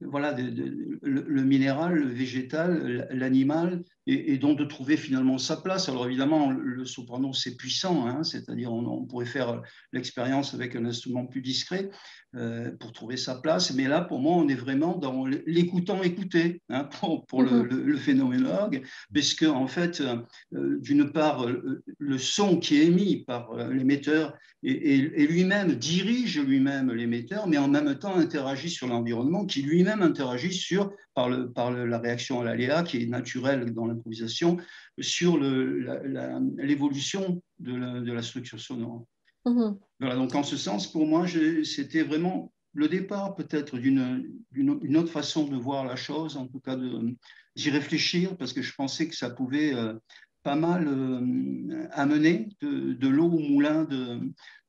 voilà, le minéral, le végétal, l'animal, et donc de trouver finalement sa place. Alors évidemment, le soprano, c'est puissant, hein, c'est-à-dire on pourrait faire l'expérience avec un instrument plus discret pour trouver sa place, mais là, pour moi, on est vraiment dans l'écoutant écouter, hein, pour le phénoménologue, puisque en fait, d'une part, le son qui est émis par l'émetteur et lui-même dirige lui-même l'émetteur, mais en même temps interagit sur l'environnement, qui lui-même interagit par la réaction à l'aléa, qui est naturelle dans l'improvisation, sur l'évolution de la structure sonore. Voilà, donc en ce sens, pour moi, c'était vraiment le départ peut-être d'une autre façon de voir la chose, en tout cas d'y réfléchir, parce que je pensais que ça pouvait pas mal amener de l'eau au moulin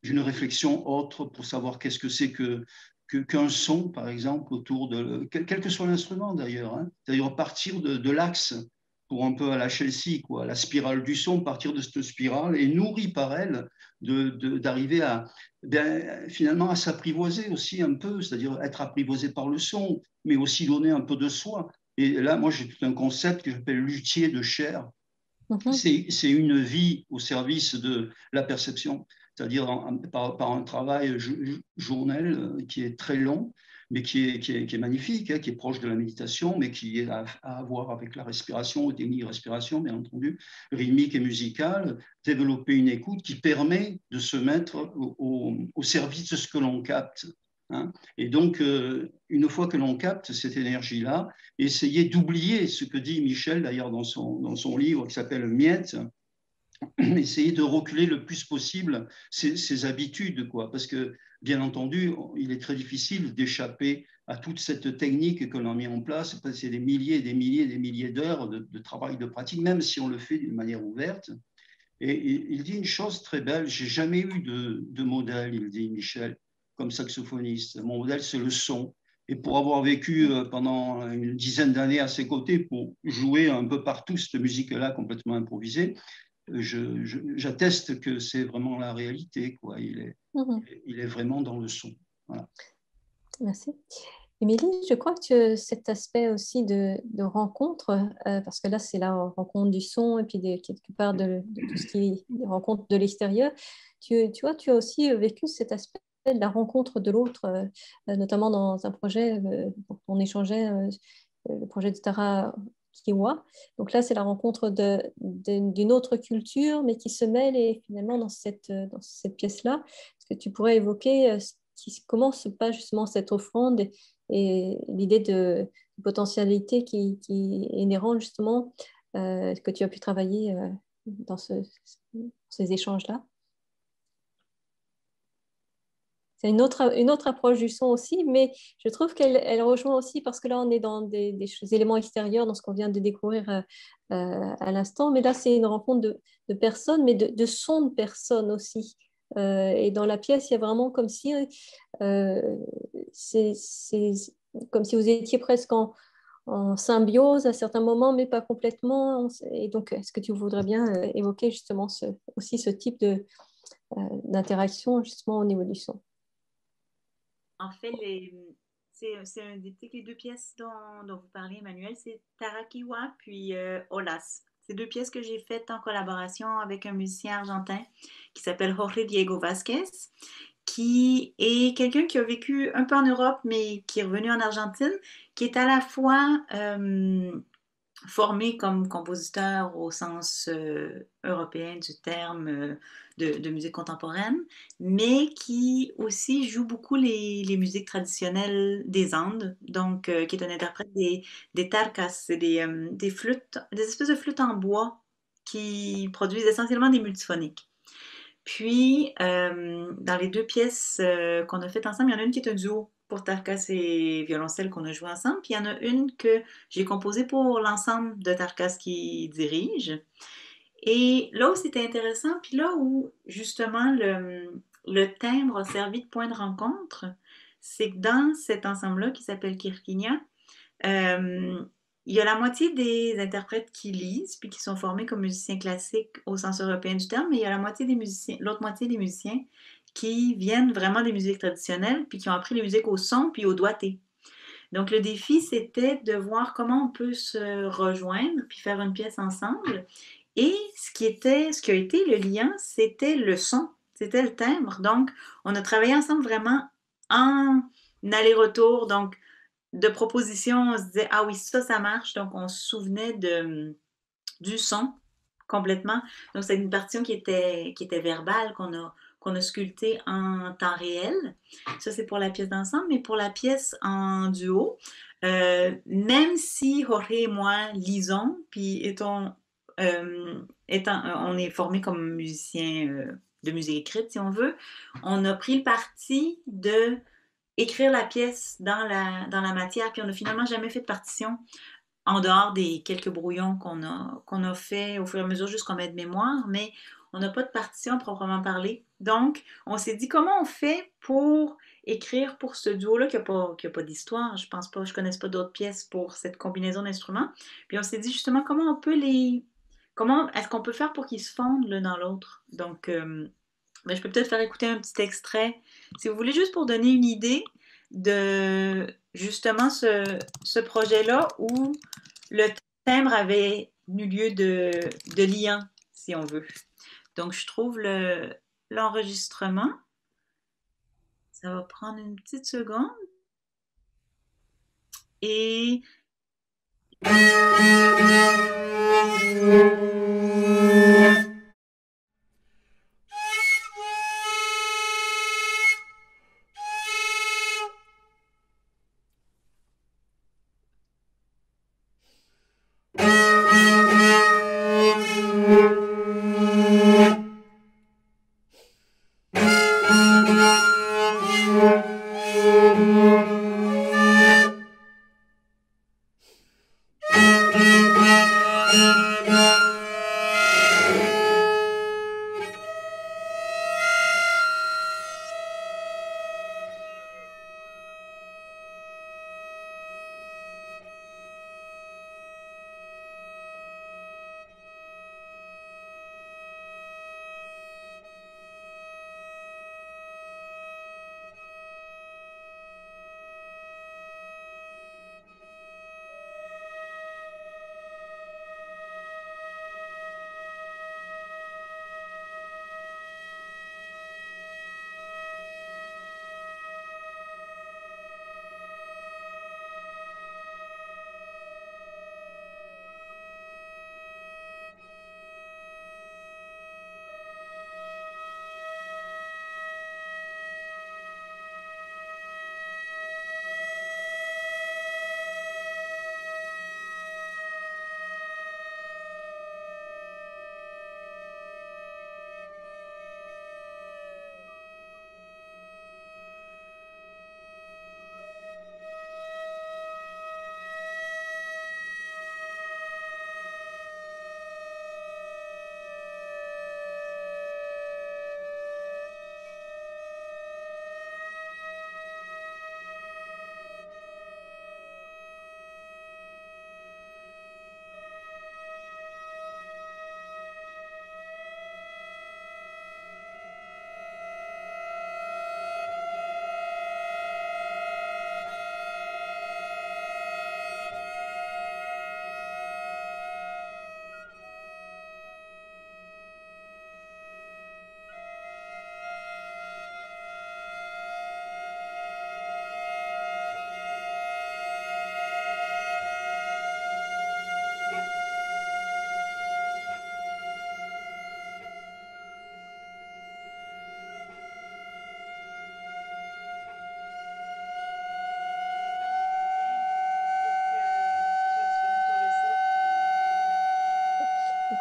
d'une réflexion autre pour savoir qu'est-ce que c'est qu'un son, par exemple, autour quel que soit l'instrument d'ailleurs, hein, c'est-à-dire partir de l'axe pour un peu à la Chelsea, quoi, la spirale du son, partir de cette spirale et nourrie par elle, d'arriver finalement à s'apprivoiser aussi un peu, c'est-à-dire être apprivoisé par le son, mais aussi donner un peu de soi. Et là, moi, j'ai tout un concept que j'appelle luthier de chair. C'est une vie au service de la perception, c'est-à-dire par un travail journal qui est très long, mais qui est magnifique, hein, qui est proche de la méditation, mais qui est à avoir avec la respiration, technique de respiration, bien entendu, rythmique et musicale, développer une écoute qui permet de se mettre au service de ce que l'on capte. Hein. Et donc, une fois que l'on capte cette énergie-là, essayer d'oublier ce que dit Michel, d'ailleurs, dans son livre qui s'appelle Miette, essayer de reculer le plus possible ses habitudes, quoi, parce que, bien entendu, il est très difficile d'échapper à toute cette technique que l'on a mis en place. C'est des milliers et des milliers et des milliers d'heures de travail, de pratique, même si on le fait d'une manière ouverte. Et il dit une chose très belle, j'ai jamais eu de modèle, il dit Michel, comme saxophoniste. Mon modèle, c'est le son. Et pour avoir vécu pendant une dizaine d'années à ses côtés, pour jouer un peu partout cette musique-là complètement improvisée, j'atteste que c'est vraiment la réalité, quoi. Il est vraiment dans le son. Voilà. Merci. Émilie, je crois que cet aspect aussi de rencontre, parce que là, c'est la rencontre du son et puis quelque part de tout ce qui est des rencontres de l'extérieur. Tu vois, tu as aussi vécu cet aspect de la rencontre de l'autre, notamment dans un projet dont on échangeait, le projet de Tara Kiwa. Donc là, c'est la rencontre d'une autre culture, mais qui se mêle et finalement dans cette pièce-là. Est-ce que tu pourrais évoquer comment se passe justement cette offrande et l'idée de potentialité qui est inhérente justement que tu as pu travailler dans ces échanges-là? C'est une autre approche du son aussi, mais je trouve qu'elle rejoint aussi parce que là, on est dans des éléments extérieurs, dans ce qu'on vient de découvrir à l'instant. Mais là, c'est une rencontre de personnes, mais de sons de personnes aussi. Et dans la pièce, il y a vraiment comme si c'est comme si vous étiez presque en symbiose à certains moments, mais pas complètement. Et donc, est-ce que tu voudrais bien évoquer justement aussi ce type d'interaction justement au niveau du son? En fait, c'est les deux pièces dont vous parlez, Emmanuel, c'est Tarakiwa puis Olas. C'est deux pièces que j'ai faites en collaboration avec un musicien argentin qui s'appelle Jorge Diego Vázquez, qui est quelqu'un qui a vécu un peu en Europe, mais qui est revenu en Argentine, qui est à la fois formé comme compositeur au sens européen du terme de musique contemporaine, mais qui aussi joue beaucoup les musiques traditionnelles des Andes, donc qui est un interprète des tarcas, c'est des flûtes, des espèces de flûtes en bois qui produisent essentiellement des multiphoniques. Puis, dans les deux pièces qu'on a faites ensemble, il y en a une qui est un duo pour Tarkas et violoncelle qu'on a joué ensemble, puis il y en a une que j'ai composée pour l'ensemble de Tarkas qui dirige. Et là où c'était intéressant, puis là où justement le timbre a servi de point de rencontre, c'est que dans cet ensemble-là qui s'appelle Kirkinia, il y a la moitié des interprètes qui lisent, puis qui sont formés comme musiciens classiques au sens européen du terme, mais il y a l'autre moitié des musiciens qui viennent vraiment des musiques traditionnelles, puis qui ont appris les musiques au son, puis au doigté. Donc le défi, c'était de voir comment on peut se rejoindre, puis faire une pièce ensemble. Et ce qui a été le lien, c'était le son, c'était le timbre. Donc, on a travaillé ensemble vraiment en aller-retour. Donc, de propositions, on se disait, ah oui, ça marche. Donc, on se souvenait du son complètement. Donc, c'est une partition qui était verbale, qu'on a sculptée en temps réel. Ça, c'est pour la pièce d'ensemble, mais pour la pièce en duo, même si Jorge et moi lisons, puis on est formés comme musiciens de musique écrite, si on veut, on a pris le parti de écrire la pièce dans la matière, puis on n'a finalement jamais fait de partition en dehors des quelques brouillons qu'on a fait au fur et à mesure jusqu'en aide-mémoire, mais on n'a pas de partition proprement parler. Donc, on s'est dit comment on fait pour écrire pour ce duo-là qui n'a pas d'histoire. Je pense pas, je ne connais pas d'autres pièces pour cette combinaison d'instruments. Puis on s'est dit justement comment est-ce qu'on peut faire pour qu'ils se fondent l'un dans l'autre. Donc, je peux peut-être faire écouter un petit extrait, si vous voulez, juste pour donner une idée de justement ce projet-là où le timbre avait eu lieu de liant, si on veut. Donc, je trouve l'enregistrement. Ça va prendre une petite seconde. Et...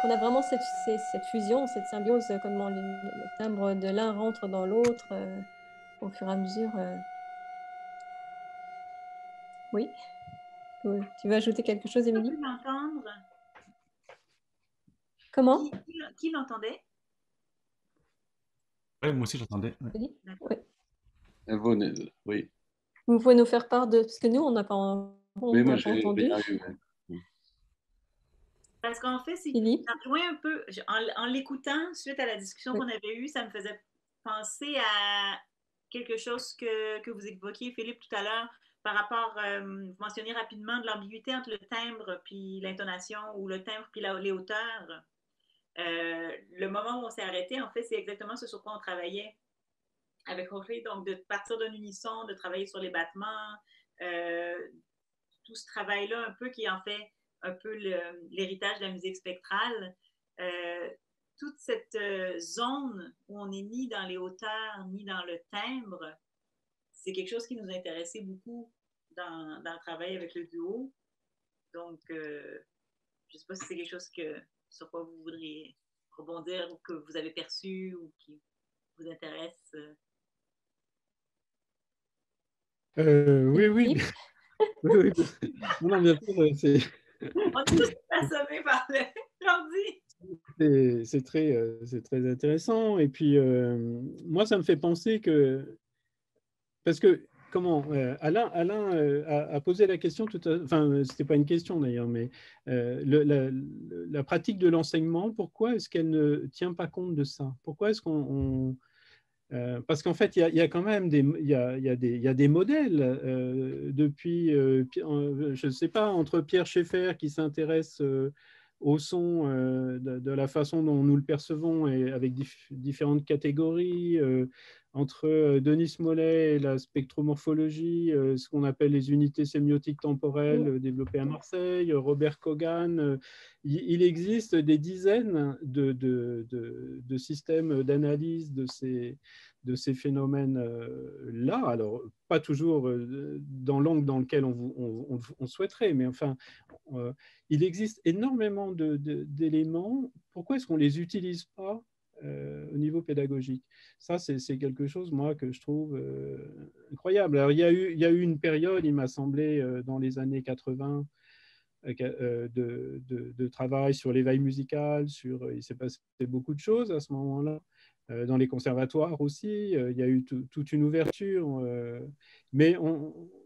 qu'on a vraiment cette fusion, cette symbiose, comment le timbre de l'un rentre dans l'autre au fur et à mesure. Oui. Tu veux ajouter quelque chose, Émilie? Qui l'entendre? Comment? Qui l'entendait? Oui, moi aussi j'entendais. Oui. Oui. Vous pouvez nous faire part de... Parce que nous, on n'a pas, Oui, moi, pas entendu. rien eu. Parce qu'en fait, ça rejoint un peu, en l'écoutant, suite à la discussion qu'on avait eue, ça me faisait penser à quelque chose que vous évoquiez, Philippe, tout à l'heure, par rapport, vous mentionniez rapidement de l'ambiguïté entre le timbre puis l'intonation, ou le timbre puis les hauteurs. Le moment où on s'est arrêté, en fait, c'est exactement ce sur quoi on travaillait avec Jorge, donc de partir d'un unisson, de travailler sur les battements, tout ce travail-là un peu qui en fait un peu l'héritage de la musique spectrale. Toute cette zone où on n'est ni dans les hauteurs, ni dans le timbre, c'est quelque chose qui nous intéressait beaucoup dans le travail avec le duo. Donc, je ne sais pas si c'est quelque chose sur quoi vous voudriez rebondir ou que vous avez perçu ou qui vous intéresse. Oui. Oui. Non, bien sûr, On est tous assommés par l'ordi. C'est très intéressant. Et puis, moi, ça me fait penser que... Parce que, Alain a posé la question, enfin, ce n'était pas une question d'ailleurs, mais la pratique de l'enseignement, pourquoi est-ce qu'elle ne tient pas compte de ça? Pourquoi est-ce qu'on... parce qu'en fait, il y a quand même des modèles depuis, je ne sais pas, entre Pierre Schaeffer qui s'intéresse au son de la façon dont nous le percevons et avec différentes catégories, entre Denis Mollet et la spectromorphologie, ce qu'on appelle les unités sémiotiques temporelles développées à Marseille, Robert Kogan. Il existe des dizaines de systèmes d'analyse de ces phénomènes-là. Alors, pas toujours dans l'angle dans lequel on souhaiterait, mais enfin, il existe énormément d'éléments. Pourquoi est-ce qu'on ne les utilise pas au niveau pédagogique? Ça, c'est quelque chose, moi, que je trouve incroyable. Alors, il y a eu une période, il m'a semblé, dans les années 80, de travail sur l'éveil musical, il s'est passé beaucoup de choses à ce moment-là. Dans les conservatoires aussi, il y a eu toute une ouverture, mais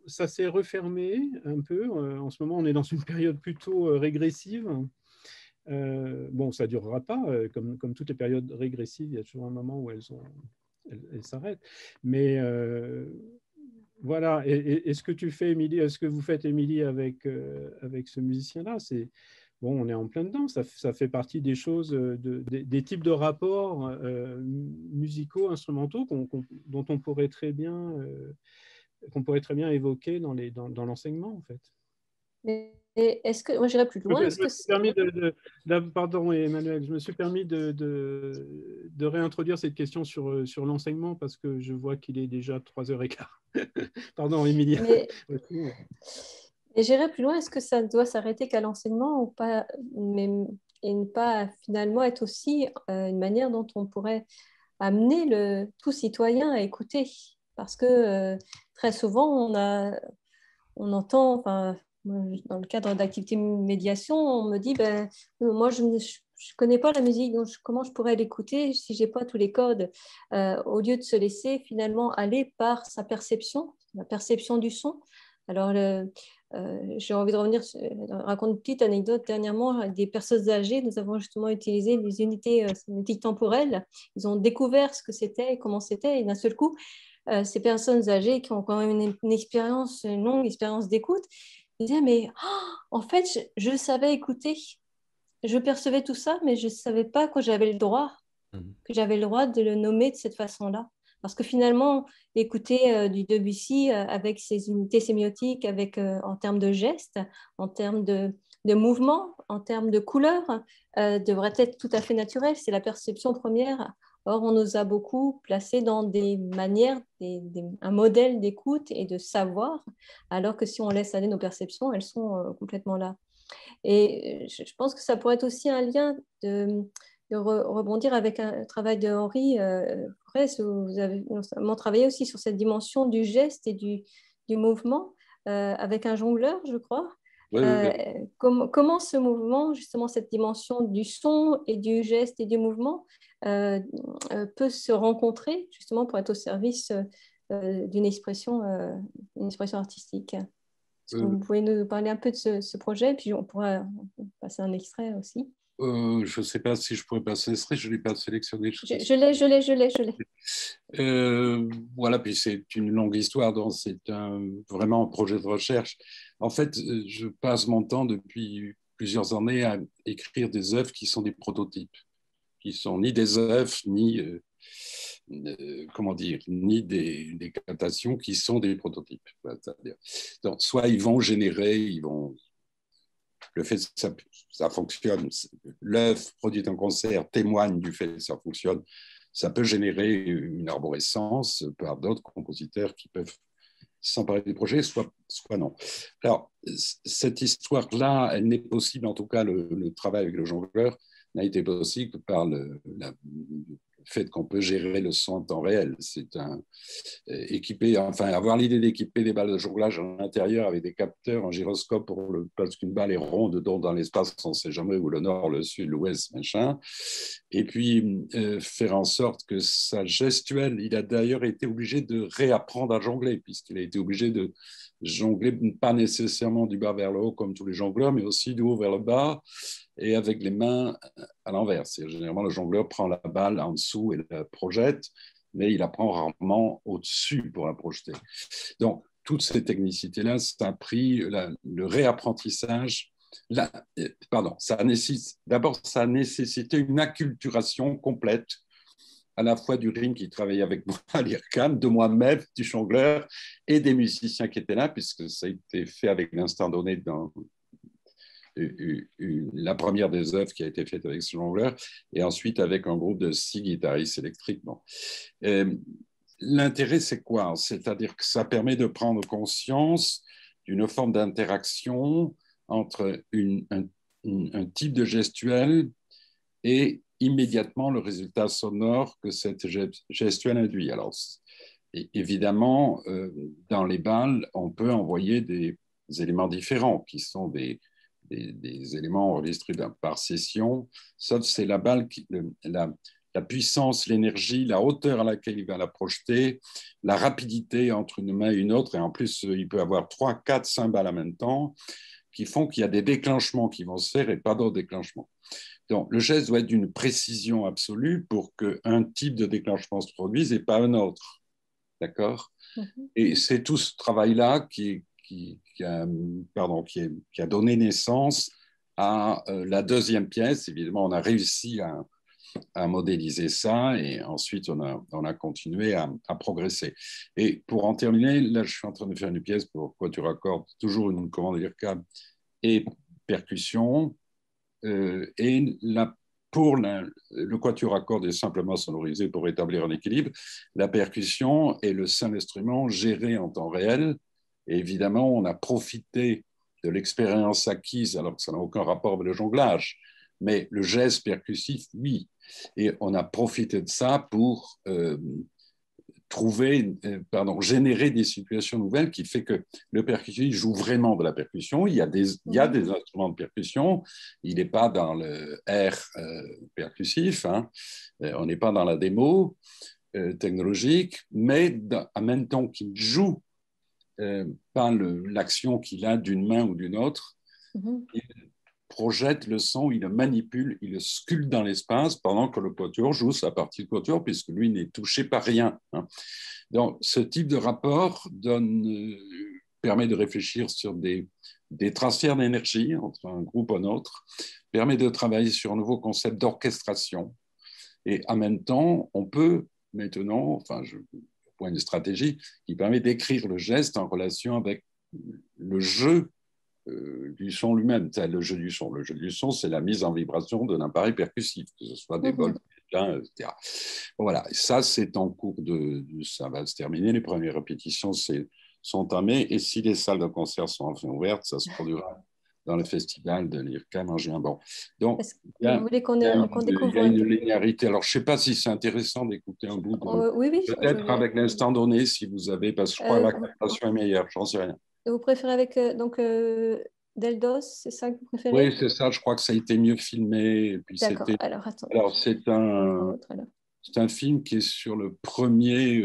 ça s'est refermé un peu. En ce moment, on est dans une période plutôt régressive. Bon, ça ne durera pas, comme toutes les périodes régressives, il y a toujours un moment où elles s'arrêtent. Mais voilà, et ce que tu fais, Émilie, ce que vous faites, Émilie, avec ce musicien-là, c'est... Bon, on est en plein dedans, ça fait partie des choses, des types de rapports musicaux, instrumentaux dont on pourrait très bien, qu'on pourrait très bien évoquer dans l'enseignement, en fait. Mais est-ce que, moi j'irais plus loin, pardon Emmanuel, je me suis permis de réintroduire cette question sur l'enseignement parce que je vois qu'il est déjà 3h15. Pardon, Émilie. Et j'irais plus loin, est-ce que ça doit s'arrêter qu'à l'enseignement ou pas, et ne pas finalement être aussi une manière dont on pourrait amener tout citoyen à écouter? Parce que très souvent, on entend, enfin, dans le cadre d'activités médiation, on me dit, moi, je ne connais pas la musique, donc comment je pourrais l'écouter si je n'ai pas tous les codes, au lieu de se laisser finalement aller par sa perception, la perception du son. Alors, j'ai envie de raconter une petite anecdote. Dernièrement, avec des personnes âgées, nous avons justement utilisé des unités sémiotiques temporelles. Ils ont découvert ce que c'était, comment c'était, et d'un seul coup, ces personnes âgées qui ont quand même une longue expérience d'écoute, ils disaient, mais en fait, je savais écouter, je percevais tout ça, mais je ne savais pas que j'avais le droit de le nommer de cette façon-là. Parce que finalement, écouter du Debussy avec ses unités sémiotiques, en termes de gestes, en termes de mouvement, en termes de couleurs, devrait être tout à fait naturel. C'est la perception première. Or, on nous a beaucoup placés dans des manières, un modèle d'écoute et de savoir, alors que si on laisse aller nos perceptions, elles sont complètement là. Et je pense que ça pourrait être aussi un lien de rebondir avec un travail de Henri Forest, où vous avez notamment travaillé aussi sur cette dimension du geste et du mouvement avec un jongleur, je crois. Oui, oui, oui. Comment ce mouvement, justement cette dimension du son et du geste et du mouvement peut se rencontrer justement pour être au service d'une expression artistique. Est-ce que vous pouvez nous parler un peu de ce projet, puis on pourra passer un extrait aussi. Je ne sais pas si je pourrais passer l'extrait, je ne l'ai pas sélectionné. Je l'ai. Voilà, puis c'est une longue histoire, donc c'est vraiment un projet de recherche. En fait, je passe mon temps depuis plusieurs années à écrire des œuvres qui sont des prototypes, qui sont ni des œuvres, ni comment dire, ni des captations, qui sont des prototypes. Donc, soit ils vont générer, le fait que ça fonctionne, l'œuvre produite en concert témoigne du fait que ça fonctionne. Ça peut générer une arborescence par d'autres compositeurs qui peuvent s'emparer du projet, soit non. Alors, cette histoire-là, elle n'est possible, en tout cas, le travail avec le jongleur n'a été possible que par le fait qu'on peut gérer le son en temps réel. C'est avoir l'idée d'équiper des balles de jonglage à l'intérieur avec des capteurs en gyroscope parce qu'une balle est ronde, donc dans l'espace, on ne sait jamais où le nord, le sud, l'ouest, machin. Et puis, faire en sorte que sa gestuelle, il a d'ailleurs été obligé de réapprendre à jongler, puisqu'il a été obligé de jongler, pas nécessairement du bas vers le haut comme tous les jongleurs, mais aussi du haut vers le bas, et avec les mains à l'envers. Généralement, le jongleur prend la balle en dessous et la projette, mais il la prend rarement au-dessus pour la projeter. Donc, toutes ces technicités-là, ça a pris le réapprentissage. D'abord, ça a nécessité une acculturation complète, à la fois du RIM qui travaillait avec moi à l'IRCAM, de moi-même, du jongleur et des musiciens qui étaient là, puisque ça a été fait avec l'instant donné dans la première des œuvres qui a été faite avec ce jongleur, et ensuite avec un groupe de 6 guitaristes électriques. Bon. L'intérêt, c'est quoi? C'est-à-dire que ça permet de prendre conscience d'une forme d'interaction entre un type de gestuelle et immédiatement le résultat sonore que cette gestuelle induit. Alors, évidemment, dans les balles, on peut envoyer des éléments différents qui sont des éléments enregistrés par session, sauf c'est la balle, la puissance, l'énergie, la hauteur à laquelle il va la projeter, la rapidité entre une main et une autre, et en plus, il peut avoir 3, 4, 5 balles en même temps, qui font qu'il y a des déclenchements qui vont se faire et pas d'autres déclenchements. Donc, le geste doit être d'une précision absolue pour qu'un type de déclenchement se produise et pas un autre. D'accord? Et c'est tout ce travail-là qui a donné naissance à la deuxième pièce. Évidemment, on a réussi à modéliser ça et ensuite on a continué à progresser. Et pour en terminer, là je suis en train de faire une pièce pour quatuor à cordes, toujours une commande IRCAM et percussion. Et pour le quatuor à cordes est simplement sonorisé pour établir un équilibre. La percussion est le seul instrument géré en temps réel. Et évidemment, on a profité de l'expérience acquise, alors que ça n'a aucun rapport avec le jonglage, mais le geste percussif, oui. Et on a profité de ça pour générer des situations nouvelles qui fait que le percussif joue vraiment de la percussion. Il y a des instruments de percussion. Il n'est pas dans le R percussif. Hein. On n'est pas dans la démo technologique, mais en même temps qu'il joue par l'action qu'il a d'une main ou d'une autre, il projette le son, il le manipule, il le sculpte dans l'espace pendant que le quatuor joue sa partie de quatuor, puisque lui n'est touché par rien. Hein. Donc, ce type de rapport permet de réfléchir sur des transferts d'énergie entre un groupe et un autre, permet de travailler sur un nouveau concept d'orchestration. Et en même temps, on peut maintenant, point de stratégie qui permet d'écrire le geste en relation avec le jeu du son lui-même. Le jeu du son. Le jeu du son, c'est la mise en vibration d'un appareil percussif, que ce soit des bols, etc. Bon, voilà, et ça, c'est en cours ça va se terminer. Les premières répétitions sont entamées, et si les salles de concert sont enfin ouvertes, ça se produira dans le festival de l'IRCAM en juin. Bon. Donc, vous voulez qu'on découvre... Il y a une linéarité. Alors, je ne sais pas si c'est intéressant d'écouter un bout. Oui, peut-être avec l'instant donné, si vous avez, parce que je crois que la captation est meilleure, j'en sais rien. Vous préférez avec Deldos, c'est ça que vous préférez? Oui, c'est ça. Je crois que ça a été mieux filmé. D'accord. Alors, attendez. Alors, c'est un film qui est sur le premier...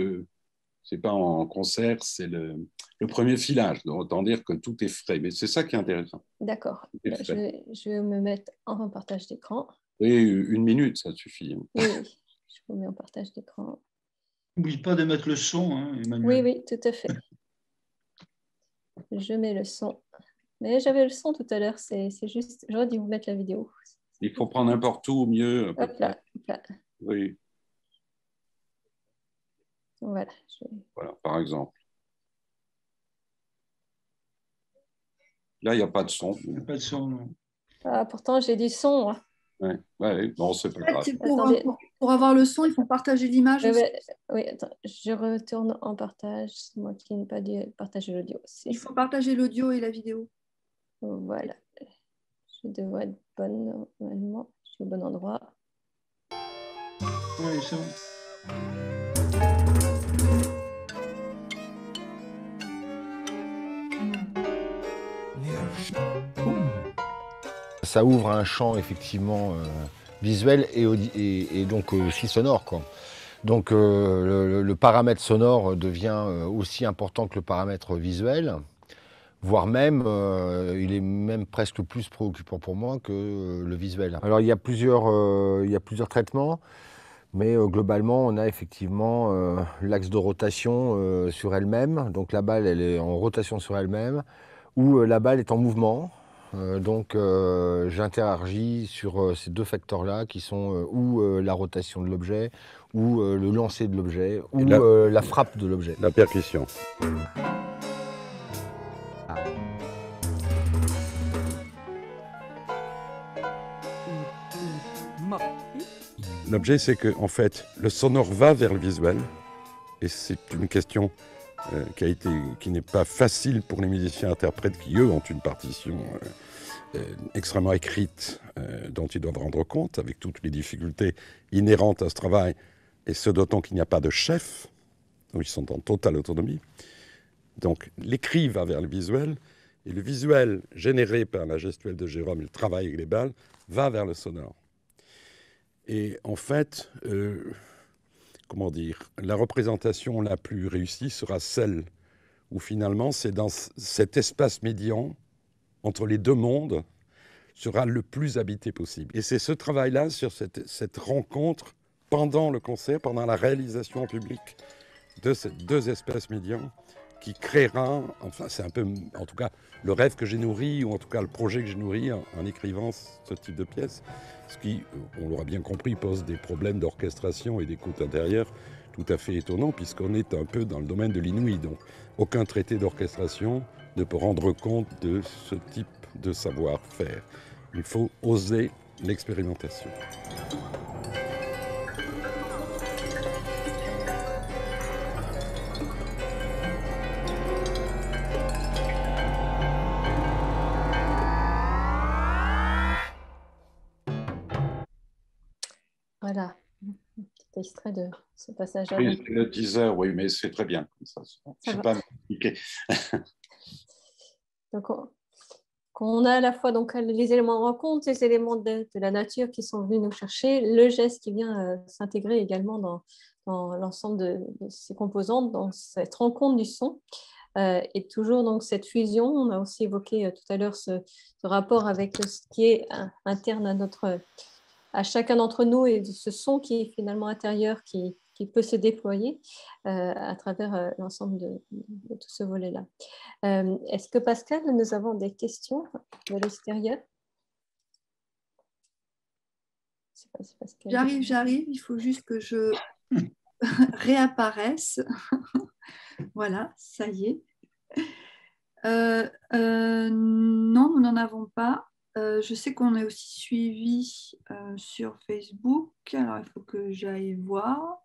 c'est pas en concert, c'est le premier filage. Donc, autant dire que tout est frais. Mais c'est ça qui est intéressant. D'accord. Je vais me mettre en partage d'écran. Oui, 1 minute, ça suffit. Oui, je vous mets en partage d'écran. N'oublie pas de mettre le son, hein, Emmanuel. Oui, tout à fait. Je mets le son. Mais j'avais le son tout à l'heure, c'est juste... J'aurais dû vous mettre la vidéo. Il faut prendre n'importe où, mieux. Hop là. Oui. Voilà. Voilà, par exemple. Là, il n'y a pas de son. Il n'y a pas de son, non. Ah, pourtant, j'ai du son. Hein. Ouais, bon, c'est pas grave. Pour avoir le son, il faut partager l'image. Oui, attends, je retourne en partage. C'est moi qui n'ai pas dû partager l'audio aussi. Il faut partager l'audio et la vidéo. Voilà. Je devrais être bonne normalement. Je suis au bon endroit. Oui, c'est bon. Ça ouvre un champ effectivement visuel et donc aussi sonore, quoi. Donc le paramètre sonore devient aussi important que le paramètre visuel, voire même, il est même presque plus préoccupant pour moi que le visuel. Alors il y a plusieurs traitements, mais globalement on a effectivement l'axe de rotation sur elle-même, donc la balle elle est en rotation sur elle-même, ou la balle est en mouvement. Donc j'interagis sur ces deux facteurs-là qui sont ou la rotation de l'objet, ou le lancer de l'objet, ou la frappe de l'objet. La percussion. L'objet, c'est que en fait, le sonore va vers le visuel, et c'est une question qui n'est pas facile pour les musiciens-interprètes qui, eux, ont une partition extrêmement écrite dont ils doivent rendre compte, avec toutes les difficultés inhérentes à ce travail, et ce d'autant qu'il n'y a pas de chef, donc ils sont en totale autonomie. Donc l'écrit va vers le visuel, et le visuel généré par la gestuelle de Jérôme et le travail avec les balles va vers le sonore. Et en fait, la représentation la plus réussie sera celle où finalement c'est dans cet espace médian entre les deux mondes sera le plus habité possible. Et c'est ce travail-là sur cette rencontre pendant le concert, pendant la réalisation en public de ces deux espaces médians qui créera, enfin c'est un peu en tout cas le rêve que j'ai nourri, ou en tout cas le projet que j'ai nourri en écrivant ce type de pièce, ce qui, on l'aura bien compris, pose des problèmes d'orchestration et d'écoute intérieure tout à fait étonnants, puisqu'on est un peu dans le domaine de l'inouï. Donc aucun traité d'orchestration ne peut rendre compte de ce type de savoir-faire. Il faut oser l'expérimentation. Voilà, un petit extrait de ce passage-là. Oui, c'est le teaser, oui, mais c'est très bien comme ça. Je ne sais pas m'expliquer. Donc, on a à la fois donc, les éléments de rencontre, les éléments de la nature qui sont venus nous chercher, le geste qui vient s'intégrer également dans l'ensemble de ces composantes, dans cette rencontre du son. Et toujours donc cette fusion, on a aussi évoqué tout à l'heure ce rapport avec ce qui est interne à chacun d'entre nous, et ce son qui est finalement intérieur, qui peut se déployer à travers l'ensemble de tout ce volet-là. Est-ce que Pascal, nous avons des questions de l'extérieur? J'arrive, il faut juste que je réapparaisse. Voilà, ça y est. Non, nous n'en avons pas. Je sais qu'on est aussi suivi sur Facebook. Alors, il faut que j'aille voir.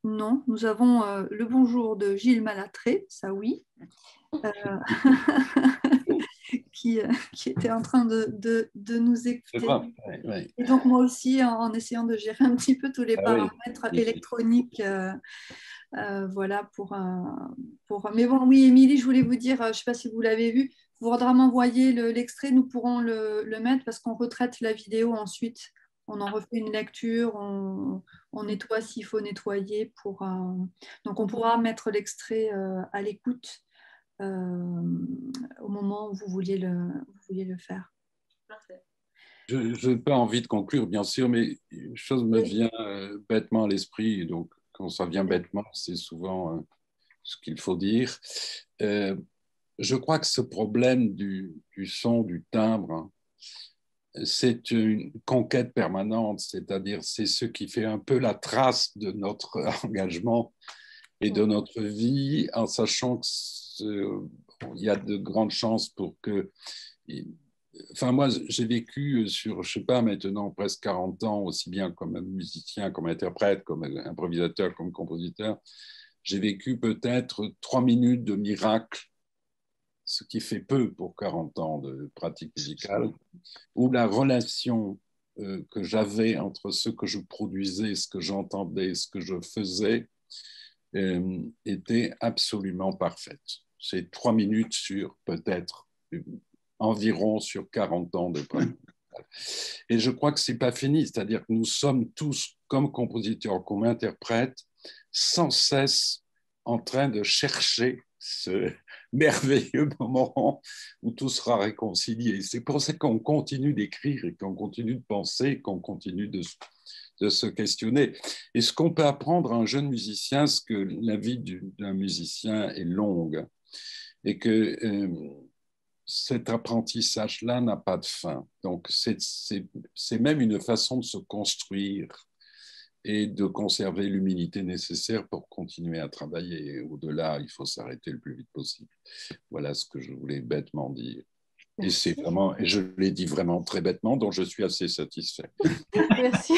Non, nous avons le bonjour de Gilles Malatré, ça oui, qui était en train de nous écouter. Ouais. Et donc moi aussi, en essayant de gérer un petit peu tous les paramètres électroniques, voilà, Mais bon, oui, Émilie, je voulais vous dire, je ne sais pas si vous l'avez vu, vous voudra m'envoyer l'extrait, nous pourrons le mettre parce qu'on retraite la vidéo ensuite. On en refait une lecture, on nettoie s'il faut nettoyer. Donc on pourra mettre l'extrait à l'écoute au moment où vous vouliez le faire. Parfait. Je n'ai pas envie de conclure, bien sûr, mais une chose me vient bêtement à l'esprit. Donc, quand ça vient bêtement, c'est souvent ce qu'il faut dire. Je crois que ce problème du son, du timbre, hein, c'est une conquête permanente, c'est-à-dire c'est ce qui fait un peu la trace de notre engagement et de notre vie, en sachant qu'il y a de grandes chances pour que... Enfin, moi, j'ai vécu sur, je ne sais pas, maintenant presque 40 ans, aussi bien comme musicien, comme interprète, comme improvisateur, comme compositeur. J'ai vécu peut-être 3 minutes de miracle, ce qui fait peu pour 40 ans de pratique musicale, où la relation que j'avais entre ce que je produisais, ce que j'entendais, ce que je faisais, était absolument parfaite. C'est 3 minutes sur peut-être environ sur 40 ans de pratique. Et je crois que ce n'est pas fini, c'est-à-dire que nous sommes tous, comme compositeurs, comme interprètes, sans cesse en train de chercher ce merveilleux moment où tout sera réconcilié. C'est pour ça qu'on continue d'écrire et qu'on continue de penser, qu'on continue de se questionner. Et ce qu'on peut apprendre à un jeune musicien, c'est que la vie d'un musicien est longue et que cet apprentissage-là n'a pas de fin. Donc, c'est même une façon de se construire et de conserver l'humilité nécessaire pour continuer à travailler. Et au-delà, il faut s'arrêter le plus vite possible. Voilà ce que je voulais bêtement dire. Et c'est vraiment, et je l'ai dit vraiment très bêtement, donc je suis assez satisfait. Merci.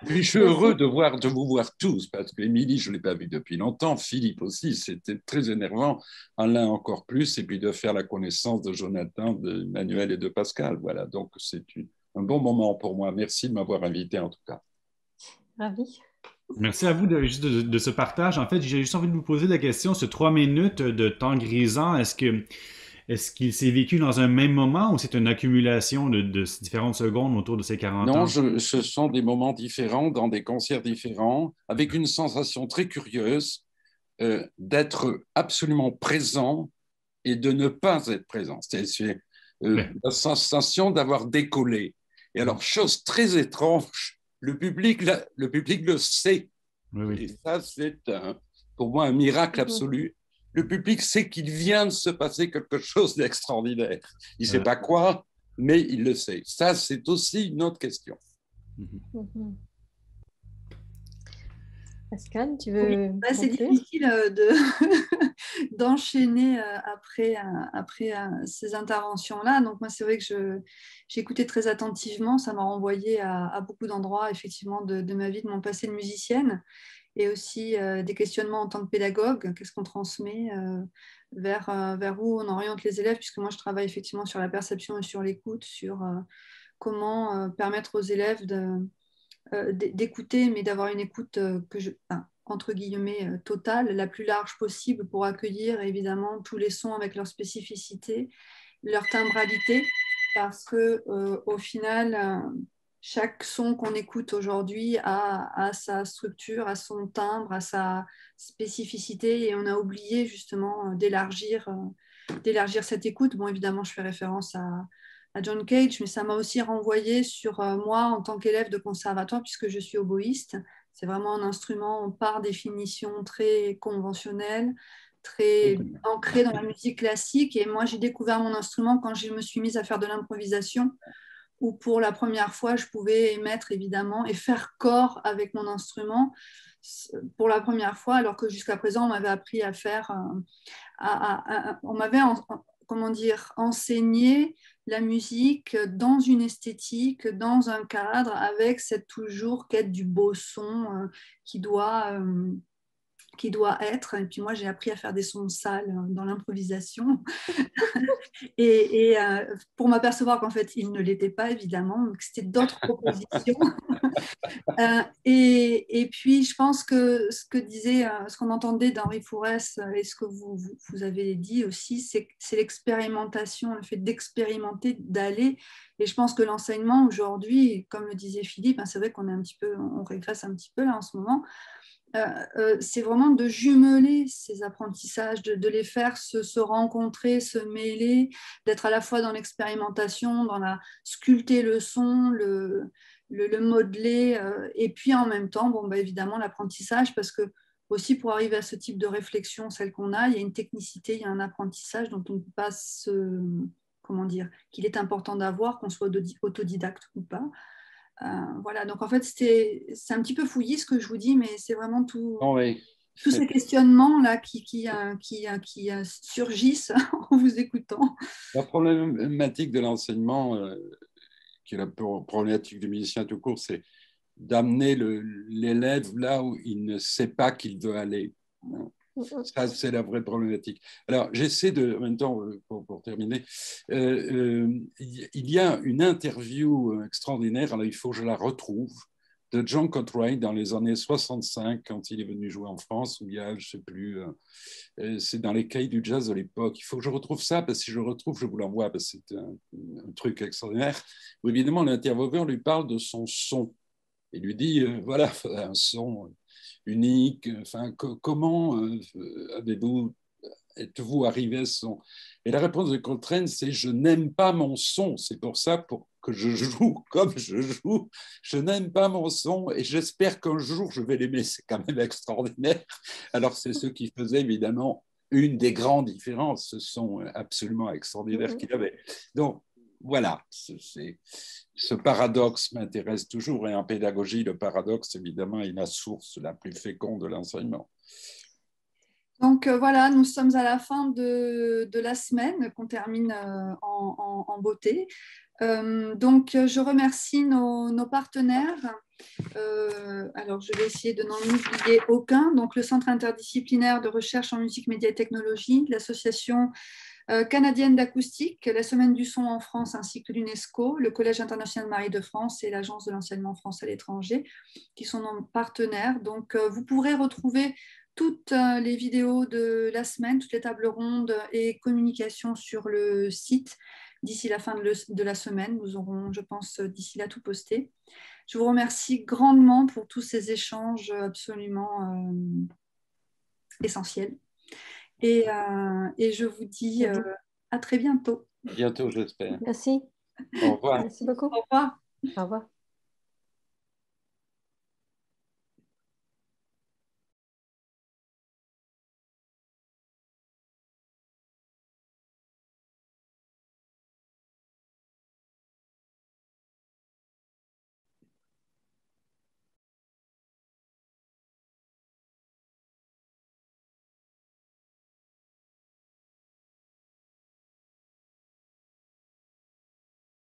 Puis je suis heureux de vous voir tous, parce que Émilie, je ne l'ai pas vue depuis longtemps, Philippe aussi, c'était très énervant, Alain encore plus, et puis de faire la connaissance de Jonathan, de Manuel et de Pascal. Voilà, donc c'est un bon moment pour moi. Merci de m'avoir invité en tout cas. Ravi. Merci à vous de ce partage. En fait, j'ai juste envie de vous poser la question, ce 3 minutes de temps grisant, est-ce qu'il s'est vécu dans un même moment ou c'est une accumulation de différentes secondes autour de ces 40 ans? Non, ce sont des moments différents, dans des concerts différents, avec une sensation très curieuse d'être absolument présent et de ne pas être présent. C'est la sensation d'avoir décollé. Et alors, chose très étrange, le public le sait. Oui. Et ça, c'est pour moi un miracle absolu. Le public sait qu'il vient de se passer quelque chose d'extraordinaire. Il ne sait pas quoi, mais il le sait. Ça, c'est aussi une autre question. Pascal, tu veux... Oui, c'est difficile d'enchaîner après ces interventions-là. Donc moi, c'est vrai que j'ai écouté très attentivement. Ça m'a renvoyé à beaucoup d'endroits, effectivement, de ma vie, de mon passé de musicienne. Et aussi des questionnements en tant que pédagogue. Qu'est-ce qu'on transmet vers où on oriente les élèves, puisque moi, je travaille effectivement sur la perception et sur l'écoute, sur comment permettre aux élèves d'écouter, mais d'avoir une écoute entre guillemets totale, la plus large possible pour accueillir évidemment tous les sons avec leur spécificité, leur timbralité, parce que au final, chaque son qu'on écoute aujourd'hui a sa structure, a son timbre, a sa spécificité, et on a oublié justement d'élargir cette écoute. Bon, évidemment, je fais référence à John Cage, mais ça m'a aussi renvoyé sur moi en tant qu'élève de conservatoire, puisque je suis oboïste. C'est vraiment un instrument par définition très conventionnel, très ancré dans la musique classique. Et moi, j'ai découvert mon instrument quand je me suis mise à faire de l'improvisation, où pour la première fois, je pouvais émettre évidemment et faire corps avec mon instrument pour la première fois, alors que jusqu'à présent, on m'avait appris à faire... on m'avait enseigné la musique dans une esthétique, dans un cadre, avec cette toujours quête du beau son qui doit qui doit être. Et puis moi, j'ai appris à faire des sons sales dans l'improvisation. et pour m'apercevoir qu'en fait, il ne l'était pas, évidemment, que c'était d'autres propositions. Et puis, je pense que ce qu'on entendait d'Henri Fourès et ce que vous avez dit aussi, c'est l'expérimentation, le fait d'expérimenter, d'aller. Et je pense que l'enseignement aujourd'hui, comme le disait Philippe, c'est vrai on régresse un petit peu là en ce moment, c'est vraiment de jumeler ces apprentissages, de les faire se rencontrer, se mêler, d'être à la fois dans l'expérimentation, dans la sculpter le son, le modeler, et puis en même temps, évidemment, l'apprentissage, parce que aussi pour arriver à ce type de réflexion, celle qu'on a, il y a une technicité, il y a un apprentissage dont on ne peut pas comment dire, qu'il est important d'avoir, qu'on soit autodidacte ou pas. Voilà, donc en fait, c'est un petit peu fouillis ce que je vous dis, mais c'est vraiment tous ces questionnements-là qui surgissent en vous écoutant. La problématique de l'enseignement, qui est la problématique du musicien tout court, c'est d'amener l'élève là où il ne sait pas qu'il veut aller. Ça, c'est la vraie problématique. Alors, j'essaie en même temps, pour terminer, il y a une interview extraordinaire, alors il faut que je la retrouve, de John Coltrane dans les années 65, quand il est venu jouer en France, où il y a, je ne sais plus, c'est dans les cahiers du jazz de l'époque. Il faut que je retrouve ça, parce que si je le retrouve, je vous l'envoie, parce que c'est un truc extraordinaire, où évidemment l'intervieweur lui parle de son son. Il lui dit, voilà, un son unique, enfin, comment êtes-vous arrivé à ce son? Et la réponse de Coltrane, c'est: je n'aime pas mon son, c'est pour ça que je joue comme je joue, je n'aime pas mon son et j'espère qu'un jour je vais l'aimer. C'est quand même extraordinaire. Alors c'est ce qui faisait évidemment une des grandes différences, ce son absolument extraordinaire qu'il avait. Donc voilà, ce paradoxe m'intéresse toujours, et en pédagogie, le paradoxe, évidemment, est la source la plus féconde de l'enseignement. Donc voilà, nous sommes à la fin de la semaine qu'on termine en beauté. Donc je remercie nos partenaires. Alors je vais essayer de n'en oublier aucun. Donc le Centre interdisciplinaire de recherche en musique, médias et technologie, l'association canadienne d'acoustique, la Semaine du son en France ainsi que l'UNESCO, le Collège international Marie de France et l'Agence de l'enseignement français à l'étranger, qui sont nos partenaires. Donc vous pourrez retrouver toutes les vidéos de la semaine, toutes les tables rondes et communications sur le site d'ici la fin de la semaine. Nous aurons, je pense, d'ici là tout posté. Je vous remercie grandement pour tous ces échanges absolument essentiels. Et je vous dis à très bientôt. Bientôt, j'espère. Merci. Au revoir. Merci beaucoup. Au revoir. Au revoir.